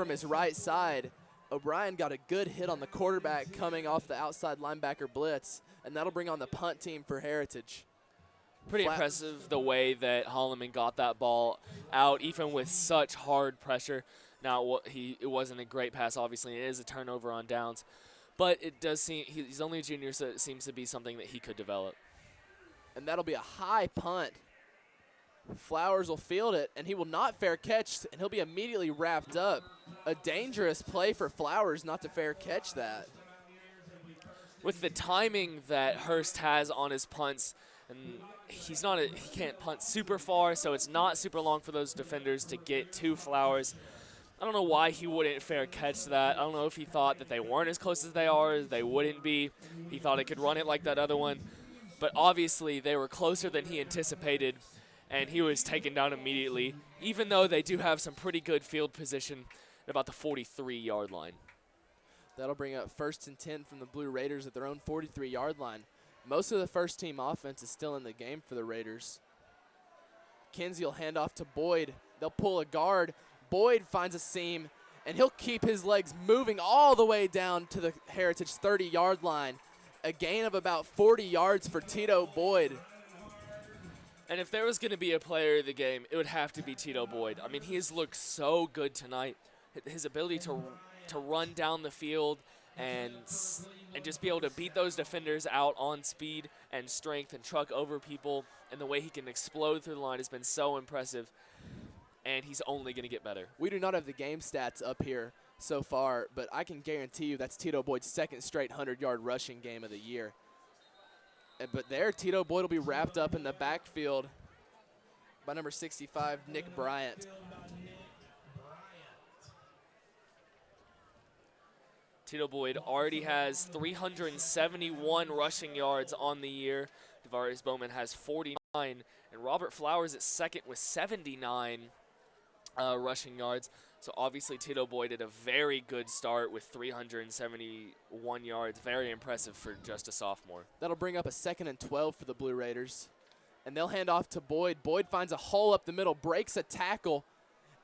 his right side. O'Brien got a good hit on the quarterback coming off the outside linebacker blitz, and that'll bring on the punt team for Heritage. Pretty impressive the way that Holloman got that ball out, even with such hard pressure. Now, it wasn't a great pass, obviously. It is a turnover on downs. But it does seem he's only a junior, so it seems to be something that he could develop. And that'll be a high punt. Flowers will field it, and he will not fair catch, and he'll be immediately wrapped up. A dangerous play for Flowers not to fair catch that. With the timing that Hurst has on his punts, and he can't punt super far, so it's not super long for those defenders to get to Flowers. I don't know why he wouldn't fair catch that. I don't know if he thought that they weren't as close as they are, they wouldn't be. He thought it could run it like that other one. But obviously they were closer than he anticipated, and he was taken down immediately, even though they do have some pretty good field position at about the 43-yard line. That'll bring up 1st and 10 from the Blue Raiders at their own 43-yard line. Most of the first-team offense is still in the game for the Raiders. Kinsey will hand off to Boyd. They'll pull a guard. Boyd finds a seam, and he'll keep his legs moving all the way down to the Heritage 30-yard line. A gain of about 40 yards for Tito Boyd. And if there was going to be a player of the game, it would have to be Tito Boyd. I mean, he has looked so good tonight. His ability to run down the field and just be able to beat those defenders out on speed and strength and truck over people, and the way he can explode through the line has been so impressive, and he's only going to get better. We do not have the game stats up here so far, but I can guarantee you that's Tito Boyd's 2nd straight 100-yard rushing game of the year. But there, Tito Boyd will be wrapped up in the backfield by number 65, Nick Bryant. Tito Boyd already has 371 rushing yards on the year. Devarius Bowman has 49, and Robert Flowers at 2nd with 79 rushing yards. So obviously Tito Boyd did a very good start with 371 yards. Very impressive for just a sophomore. That'll bring up a 2nd and 12 for the Blue Raiders. And they'll hand off to Boyd. Boyd finds a hole up the middle, breaks a tackle,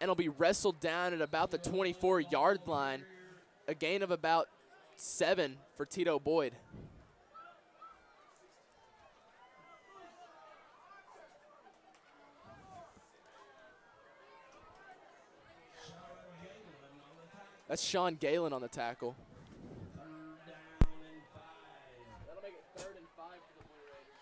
and will be wrestled down at about the 24-yard line. A gain of about 7 for Tito Boyd. That's Sean Galen on the tackle. That'll make it 3rd and 5 for the Blue Raiders.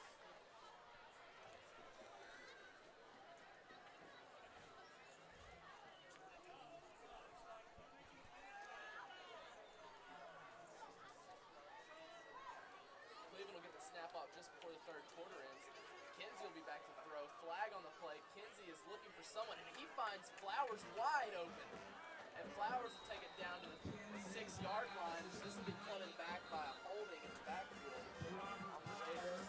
Cleveland will get the snap off just before the 3rd quarter ends. Kinsey will be back to throw. Flag on the play. Kinsey is looking for someone, and he finds Flowers wide open. And Flowers will take it down to the 6-yard line. This will be punted back by a holding in the backfield on the Raiders.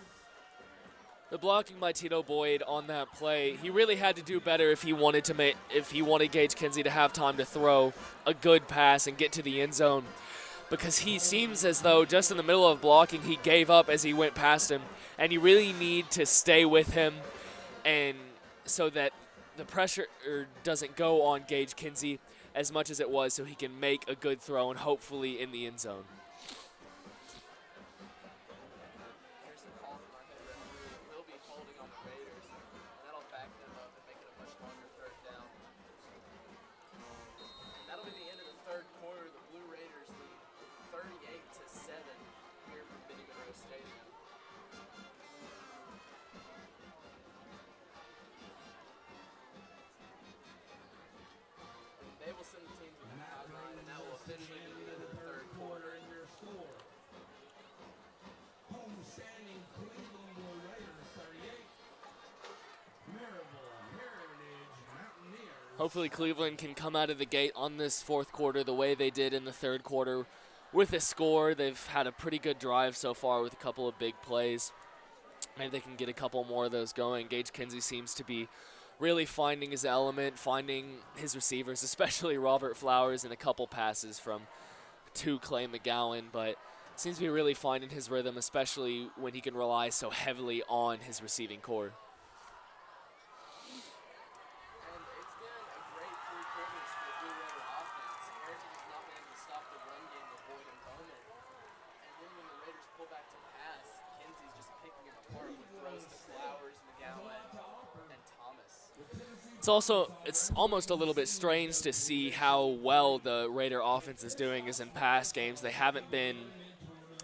The blocking by Tito Boyd on that play, he really had to do better if he wanted Gage Kinsey to have time to throw a good pass and get to the end zone, because he seems as though just in the middle of blocking he gave up as he went past him, and you really need to stay with him, and so that the pressure doesn't go on Gage Kinsey as much as it was, so he can make a good throw and hopefully in the end zone. Here's the call from our head referee. It will be holding on the Raiders, and that'll back them up and make it a much longer 3rd down. And that'll be the end of the 3rd quarter. The Blue Raiders lead 38-7 here from Benny Monroe Stadium. Hopefully Cleveland can come out of the gate on this fourth quarter the way they did in the third quarter with a score. They've had a pretty good drive so far with a couple of big plays. Maybe they can get a couple more of those going. Gage Kinsey seems to be really finding his element, finding his receivers, especially Robert Flowers, and a couple passes to Clay McGowan, but seems to be really finding his rhythm, especially when he can rely so heavily on his receiving core. And it's been a great three quarters for the Blue Raider offense. Heritage has not been able to stop the run game with Boyd and Bowman. And then when the Raiders pull back to pass, Kinsey's just picking him apart with throws to Flowers, McGowan, and Thomas. It's almost a little bit strange to see how well the Raider offense is doing as in past games. They haven't been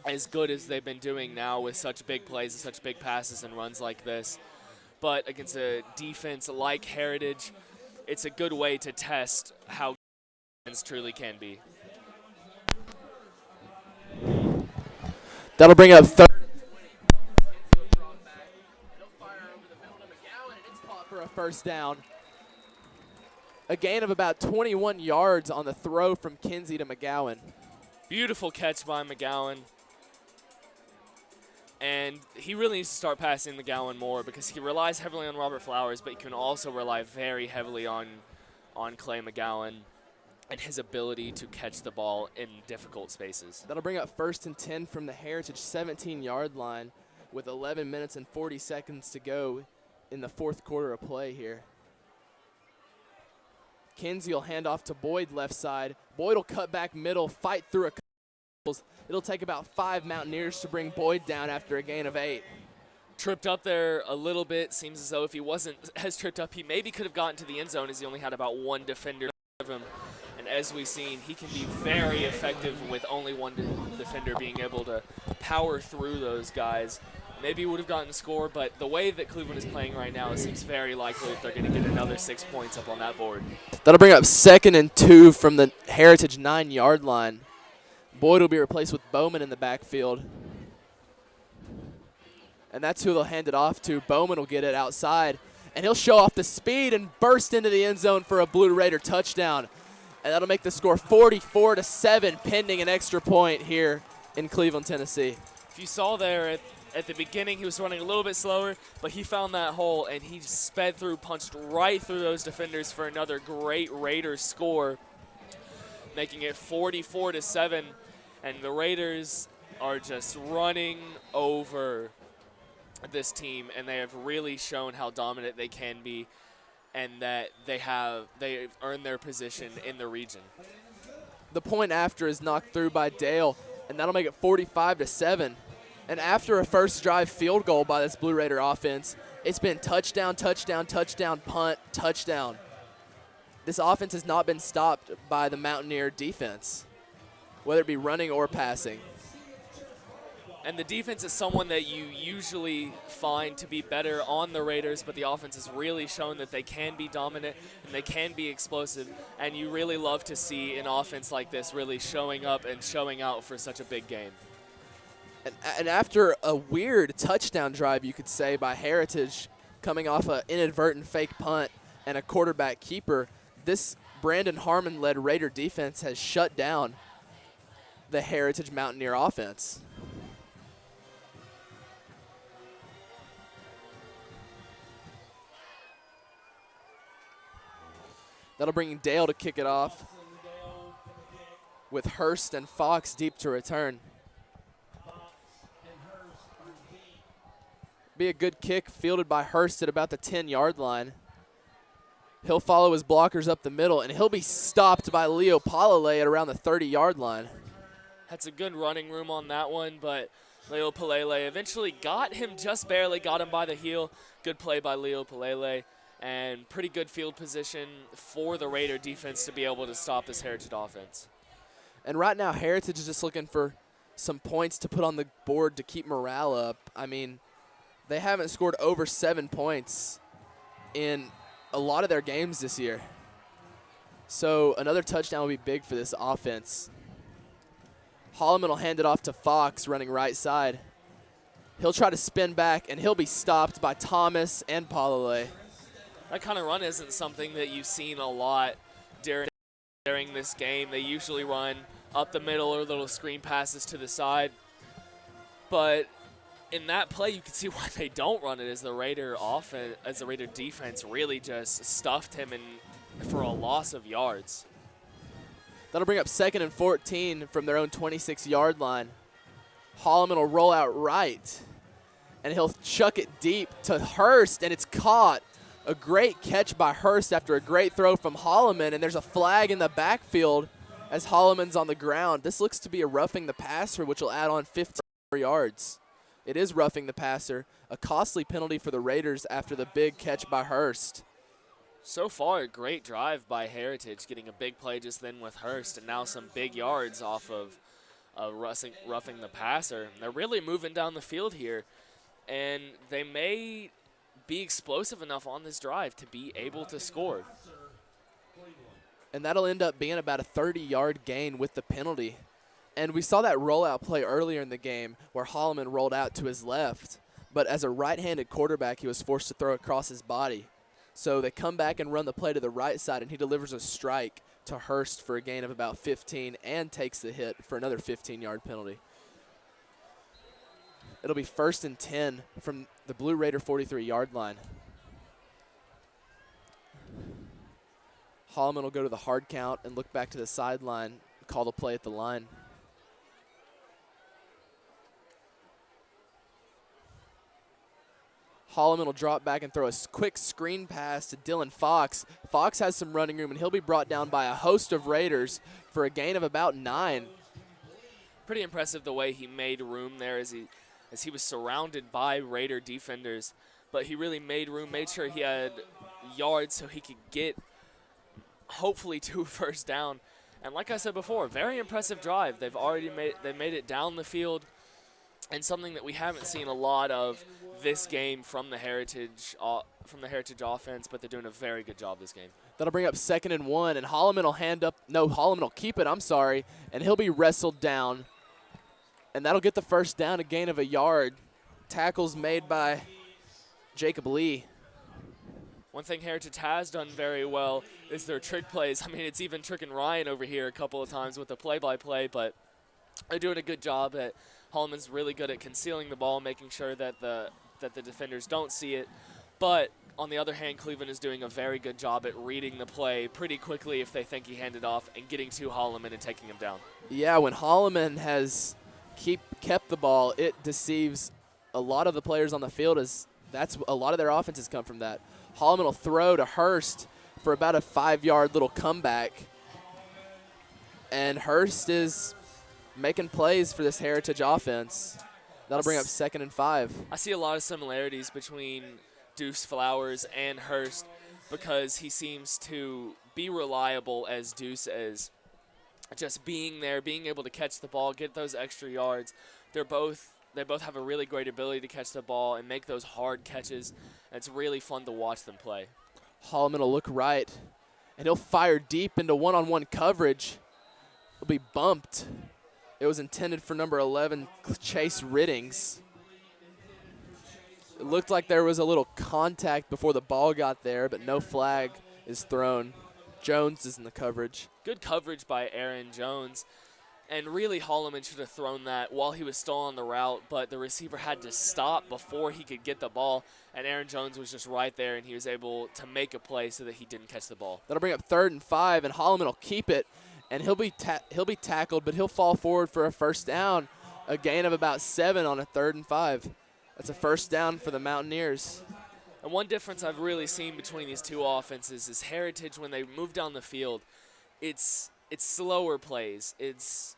as good as they've been doing now with such big plays and such big passes and runs like this. But against a defense like Heritage, it's a good way to test how defense truly can be. That'll bring up third. Kinsey will draw it back. He'll fire over the middle to McGowan, and it's caught for a first down. A gain of about 21 yards on the throw from Kinsey to McGowan. Beautiful catch by McGowan. And he really needs to start passing McGowan more because he relies heavily on Robert Flowers, but he can also rely very heavily on Clay McGowan and his ability to catch the ball in difficult spaces. That'll bring up 1st and 10 from the Heritage 17-yard line with 11 minutes and 40 seconds to go in the fourth quarter of play here. Kinsey will hand off to Boyd left side. Boyd will cut back middle, fight through a couple. It'll take about 5 Mountaineers to bring Boyd down after a gain of 8. Tripped up there a little bit. Seems as though if he wasn't as tripped up, he maybe could have gotten to the end zone as he only had about one defender of him. And as we've seen, he can be very effective with only one defender being able to power through those guys. Maybe he would have gotten a score, but the way that Cleveland is playing right now, it seems very likely that they're going to get another 6 points up on that board. That'll bring up 2nd and 2 from the Heritage 9-yard line. Boyd will be replaced with Bowman in the backfield. And that's who they'll hand it off to. Bowman will get it outside, and he'll show off the speed and burst into the end zone for a Blue Raider touchdown. And that'll make the score 44-7, pending an extra point here in Cleveland, Tennessee. If you saw there at the beginning, he was running a little bit slower, but he found that hole, and he sped through, punched right through those defenders for another great Raiders score, making it 44-7. And the Raiders are just running over this team, and they have really shown how dominant they can be and that they've earned their position in the region. The point after is knocked through by Dale, and that'll make it 45-7. And after a first drive field goal by this Blue Raider offense, it's been touchdown, touchdown, touchdown, punt, touchdown. This offense has not been stopped by the Mountaineer defense, whether it be running or passing. And the defense is someone that you usually find to be better on the Raiders, but the offense has really shown that they can be dominant and they can be explosive. And you really love to see an offense like this really showing up and showing out for such a big game. And after a weird touchdown drive, you could say, by Heritage, coming off an inadvertent fake punt and a quarterback keeper, this Brandon Harmon-led Raider defense has shut down the Heritage Mountaineer offense. That'll bring Dale to kick it off with Hurst and Fox deep to return. Be a good kick fielded by Hurst at about the 10-yard line. He'll follow his blockers up the middle, and he'll be stopped by Leo Palale at around the 30-yard line. That's a good running room on that one, but Leo Palale eventually got him, just barely got him by the heel. Good play by Leo Palale, and pretty good field position for the Raider defense to be able to stop this Heritage offense. And right now, Heritage is just looking for some points to put on the board to keep morale up. I mean, they haven't scored over 7 points in a lot of their games this year. So another touchdown will be big for this offense. Holloman will hand it off to Fox running right side. He'll try to spin back, and he'll be stopped by Thomas and Palale. That kind of run isn't something that you've seen a lot during this game. They usually run up the middle or little screen passes to the side. But in that play, you can see why they don't run it, as the Raider defense really just stuffed him for a loss of yards. That'll bring up 2nd and 14 from their own 26-yard line. Holloman will roll out right, and he'll chuck it deep to Hurst, and it's caught. A great catch by Hurst after a great throw from Holloman, and there's a flag in the backfield as Holloman's on the ground. This looks to be a roughing the passer, which will add on 15 yards. It is roughing the passer, a costly penalty for the Raiders after the big catch by Hurst. So far, a great drive by Heritage, getting a big play just then with Hurst, and now some big yards off of roughing the passer. And they're really moving down the field here, and they may be explosive enough on this drive to be able to score. And that'll end up being about a 30-yard gain with the penalty. And we saw that rollout play earlier in the game where Holloman rolled out to his left, but as a right-handed quarterback, he was forced to throw across his body. So they come back and run the play to the right side, and he delivers a strike to Hurst for a gain of about 15 and takes the hit for another 15-yard penalty. It'll be 1st and 10 from the Blue Raider 43-yard line. Holloman will go to the hard count and look back to the sideline, call the play at the line. Holloman will drop back and throw a quick screen pass to Dylan Fox. Fox has some running room, and he'll be brought down by a host of Raiders for a gain of about 9. Pretty impressive the way he made room there as he was surrounded by Raider defenders. But he really made room, made sure he had yards so he could get hopefully 2 first down. And like I said before, very impressive drive. They made it down the field, and something that we haven't seen a lot of this game from the Heritage offense, but they're doing a very good job this game. That'll bring up 2nd and 1, and Holloman will keep it, and he'll be wrestled down. And that'll get the first down, a gain of a yard. Tackles made by Jacob Lee. One thing Heritage has done very well is their trick plays. I mean, it's even tricking Ryan over here a couple of times with the play-by-play, but they're doing a good job at Holloman's really good at concealing the ball, making sure that the defenders don't see it. But on the other hand, Cleveland is doing a very good job at reading the play pretty quickly if they think he handed off and getting to Holloman and taking him down. Yeah, when Holloman has kept the ball, it deceives a lot of the players on the field, as that's a lot of their offenses come from that. Holloman will throw to Hurst for about a 5-yard little comeback. And Hurst is making plays for this Heritage offense. That'll bring up 2nd and 5. I see a lot of similarities between Deuce Flowers and Hurst because he seems to be reliable as Deuce is. Just being there, being able to catch the ball, get those extra yards. They both have a really great ability to catch the ball and make those hard catches. It's really fun to watch them play. Holloman will look right, and he'll fire deep into one-on-one coverage. He'll be bumped. It was intended for number 11, Chase Riddings. It looked like there was a little contact before the ball got there, but no flag is thrown. Jones is in the coverage. Good coverage by Aaron Jones. And really, Holloman should have thrown that while he was still on the route, but the receiver had to stop before he could get the ball, and Aaron Jones was just right there, and he was able to make a play so that he didn't catch the ball. That'll bring up 3rd and 5, and Holloman will keep it, and he'll be tackled, but he'll fall forward for a first down, a gain of about 7 on a 3rd and 5. That's a first down for the Mountaineers. And one difference I've really seen between these two offenses is Heritage, when they move down the field, it's slower plays. It's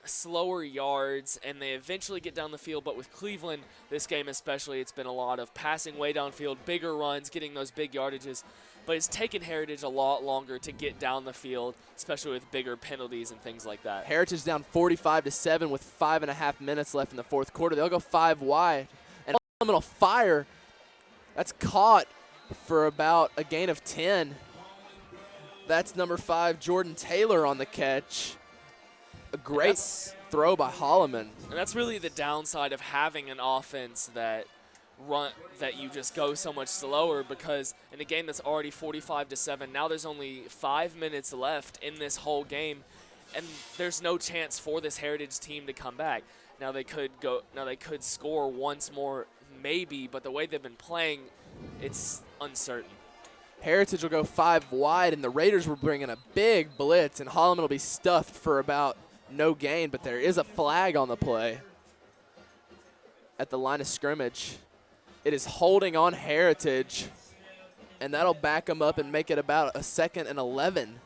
slower yards, and they eventually get down the field. But with Cleveland, this game especially, it's been a lot of passing way downfield, bigger runs, getting those big yardages. But it's taken Heritage a lot longer to get down the field, especially with bigger penalties and things like that. Heritage down 45-7 with 5.5 minutes left in the fourth quarter. They'll go 5 wide, and Holloman will fire. That's caught for about a gain of 10. That's number 5, Jordan Taylor, on the catch. A great throw by Holloman. And that's really the downside of having an offense that run that you just go so much slower, because in a game that's already 45-7, now there's only 5 minutes left in this whole game, and there's no chance for this Heritage team to come back. Now they could score once more, maybe, but the way they've been playing, it's uncertain. Heritage will go 5 wide, and the Raiders will bring in a big blitz, and Holloman will be stuffed for about no gain, but there is a flag on the play at the line of scrimmage. It is holding on Heritage, and that'll back them up and make it about a 2nd and 11.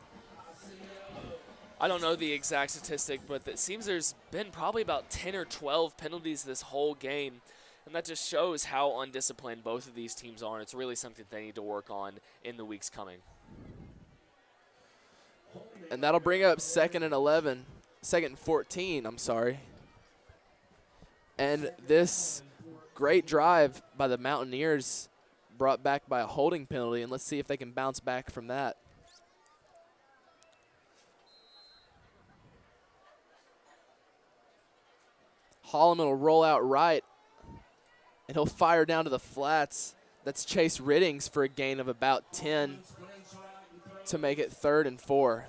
I don't know the exact statistic, but it seems there's been probably about 10 or 12 penalties this whole game, and that just shows how undisciplined both of these teams are, and it's really something they need to work on in the weeks coming. And that'll bring up 2nd and 14, I'm sorry. And this great drive by the Mountaineers brought back by a holding penalty, and let's see if they can bounce back from that. Holloman will roll out right, and he'll fire down to the flats. That's Chase Riddings for a gain of about 10 to make it 3rd and 4.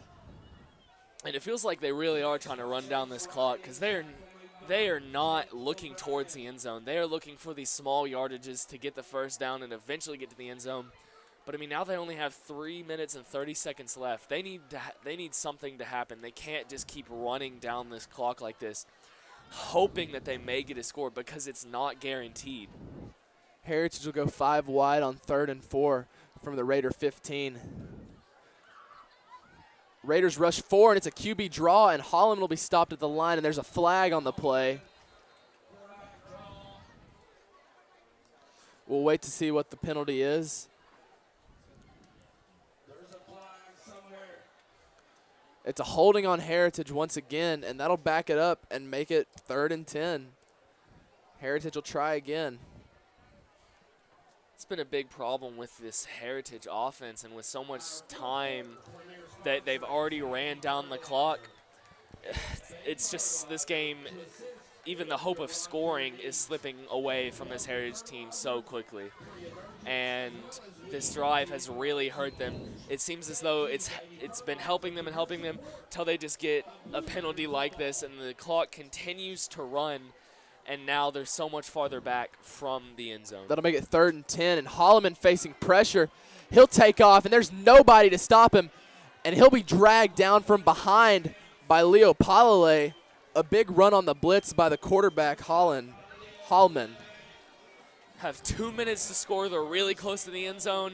And it feels like they really are trying to run down this clock, because they are not looking towards the end zone. They are looking for these small yardages to get the first down and eventually get to the end zone. But I mean, now they only have 3 minutes and 30 seconds left. They need something to happen. They can't just keep running down this clock like this, hoping that they may get a score, because it's not guaranteed. Heritage will go 5 wide on 3rd and 4 from the Raider 15. Raiders rush 4, and it's a QB draw, and Holloman will be stopped at the line, and there's a flag on the play. We'll wait to see what the penalty is. It's a holding on Heritage once again, and that'll back it up and make it 3rd and 10. Heritage will try again. It's been a big problem with this Heritage offense, and with so much time that they've already ran down the clock. It's just this game, even the hope of scoring is slipping away from this Heritage team so quickly. And this drive has really hurt them. It seems as though it's been helping them until they just get a penalty like this, and the clock continues to run, and now they're so much farther back from the end zone. That'll make it 3rd and 10, and Holloman facing pressure. He'll take off, and there's nobody to stop him, and he'll be dragged down from behind by Leo Palale. A big run on the blitz by the quarterback, Hallman. Have 2 minutes to score. They're really close to the end zone.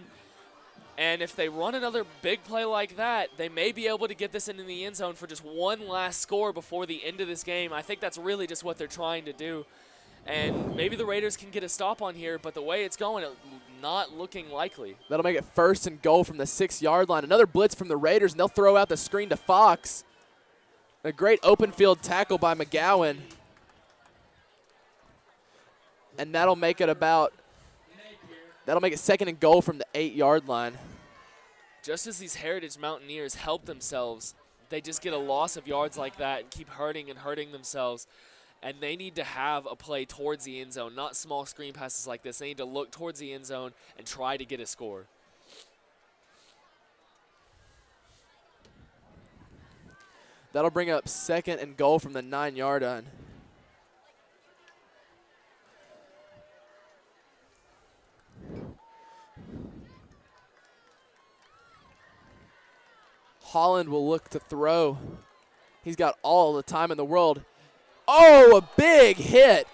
And if they run another big play like that, they may be able to get this into the end zone for just one last score before the end of this game. I think that's really just what they're trying to do. And maybe the Raiders can get a stop on here, but the way it's going, it's not looking likely. That'll make it 1st and goal from the 6-yard line. Another blitz from the Raiders, and they'll throw out the screen to Fox. A great open field tackle by McGowan. And that'll make it 2nd and goal from the 8-yard line. Just as these Heritage Mountaineers help themselves, they just get a loss of yards like that and keep hurting themselves. And they need to have a play towards the end zone, not small screen passes like this. They need to look towards the end zone and try to get a score. That'll bring up 2nd and goal from the 9-yard line. Holland will look to throw. He's got all the time in the world. Oh, a big hit.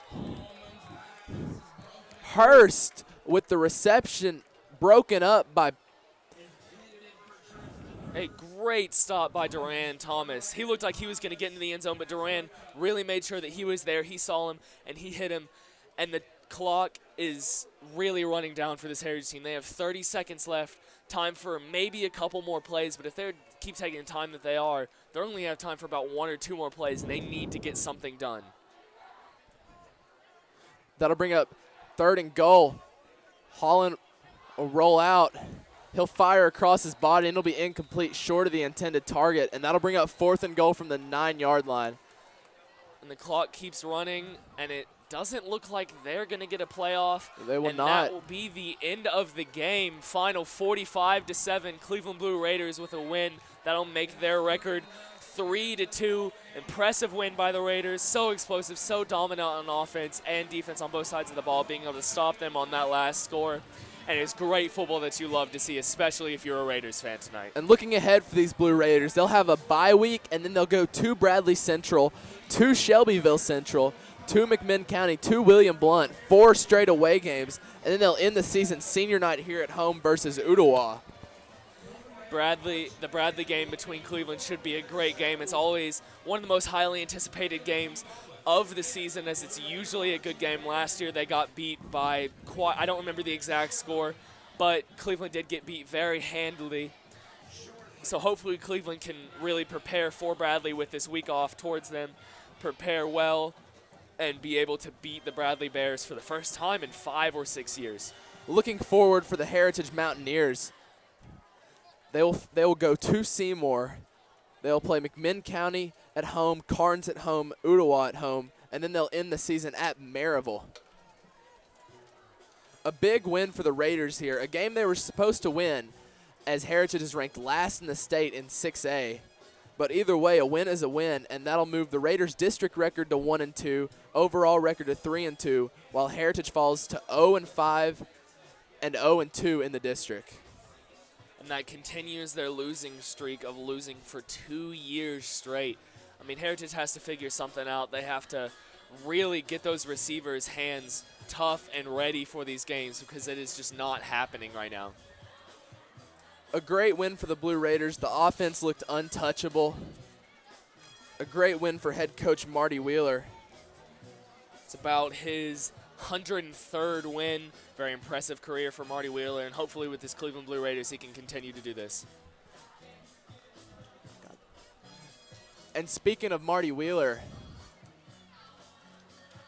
Hurst with the reception broken up by. A great stop by Duran Thomas. He looked like he was going to get into the end zone, but Duran really made sure that he was there. He saw him, and he hit him. And the clock is really running down for this Heritage team. They have 30 seconds left, time for maybe a couple more plays, but if they keep taking the time that they are, they only have time for about 1 or 2 more plays, and they need to get something done. That'll bring up 3rd and goal. Holland will roll out. He'll fire across his body, and it'll be incomplete, short of the intended target, and that'll bring up 4th and goal from the 9-yard line. And the clock keeps running, and it doesn't look like they're going to get a playoff. They will and not. that will be the end of the game. Final 45-7. Cleveland Blue Raiders with a win. That'll make their record 3-2. Impressive win by the Raiders. So explosive, so dominant on offense and defense on both sides of the ball, being able to stop them on that last score. And it's great football that you love to see, especially if you're a Raiders fan tonight. And looking ahead for these Blue Raiders, they'll have a bye week, and then they'll go to Bradley Central, to Shelbyville Central, to McMinn County, to William Blount, 4 straight away games, and then they'll end the season senior night here at home versus Ottawa. The Bradley game between Cleveland should be a great game. It's always one of the most highly anticipated games of the season, as it's usually a good game. Last year they got beat by I don't remember the exact score, but Cleveland did get beat very handily. So hopefully Cleveland can really prepare for Bradley with this week off towards them, prepare well, and be able to beat the Bradley Bears for the first time in 5 or 6 years. Looking forward for the Heritage Mountaineers, they will go to Seymour. They'll play McMinn County at home, Carnes at home, Ottawa at home, and then they'll end the season at Maryville. A big win for the Raiders here, a game they were supposed to win, as Heritage is ranked last in the state in 6A. But either way, a win is a win, and that'll move the Raiders' district record to 1-2, overall record to 3-2, while Heritage falls to 0-5 and 0-2 in the district. And that continues their losing streak of losing for 2 years straight. I mean, Heritage has to figure something out. They have to really get those receivers' hands tough and ready for these games, because it is just not happening right now. A great win for the Blue Raiders. The offense looked untouchable. A great win for head coach Marty Wheeler. It's about his 103rd win. Very impressive career for Marty Wheeler, and hopefully with this Cleveland Blue Raiders he can continue to do this. And speaking of Marty Wheeler,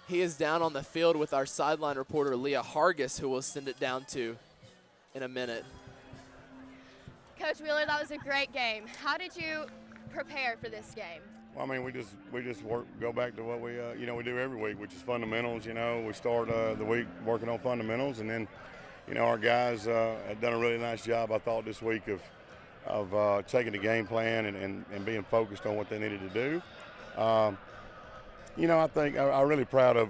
he is down on the field with our sideline reporter Leah Hargis, who we'll send it down to in a minute. Coach Wheeler, that was a great game. How did you prepare for this game? Well, I mean, we just go back to what we we do every week, which is fundamentals. We start the week working on fundamentals, and then our guys have done a really nice job, I thought, this week of taking the game plan and being focused on what they needed to do. I think I'm really proud of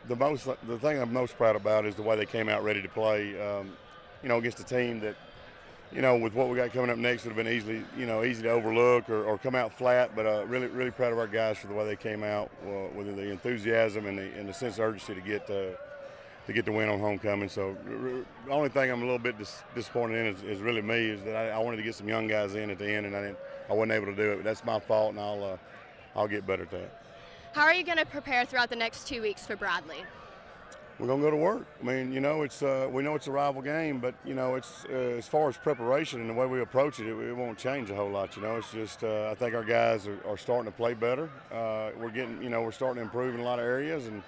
the thing I'm most proud about is the way they came out ready to play. Against a team that, with what we got coming up next, would have been easy to overlook or come out flat. But really proud of our guys for the way they came out with the enthusiasm and the sense of urgency to get the win on homecoming. So the only thing I'm a little bit disappointed in is really me, is that I wanted to get some young guys in at the end, and I wasn't able to do it. But that's my fault, and I'll get better at that. How are you going to prepare throughout the next 2 weeks for Bradley? We're gonna go to work. I mean, it's we know it's a rival game, but it's as far as preparation and the way we approach it, it won't change a whole lot. It's just I think our guys are starting to play better. We're starting to improve in a lot of areas and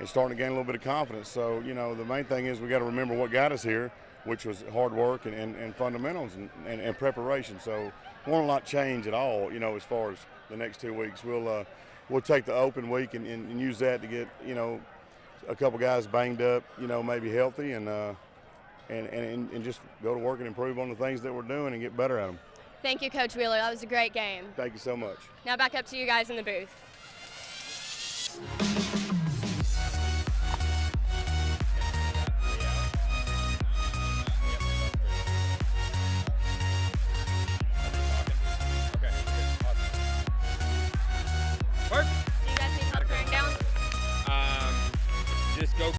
starting to gain a little bit of confidence. So the main thing is we got to remember what got us here, which was hard work and fundamentals and preparation. So won't a lot change at all. As far as the next 2 weeks, we'll take the open week and use that to get a couple guys banged up, maybe healthy, and just go to work and improve on the things that we're doing and get better at them. Thank you, Coach Wheeler. That was a great game. Thank you so much. Now back up to you guys in the booth.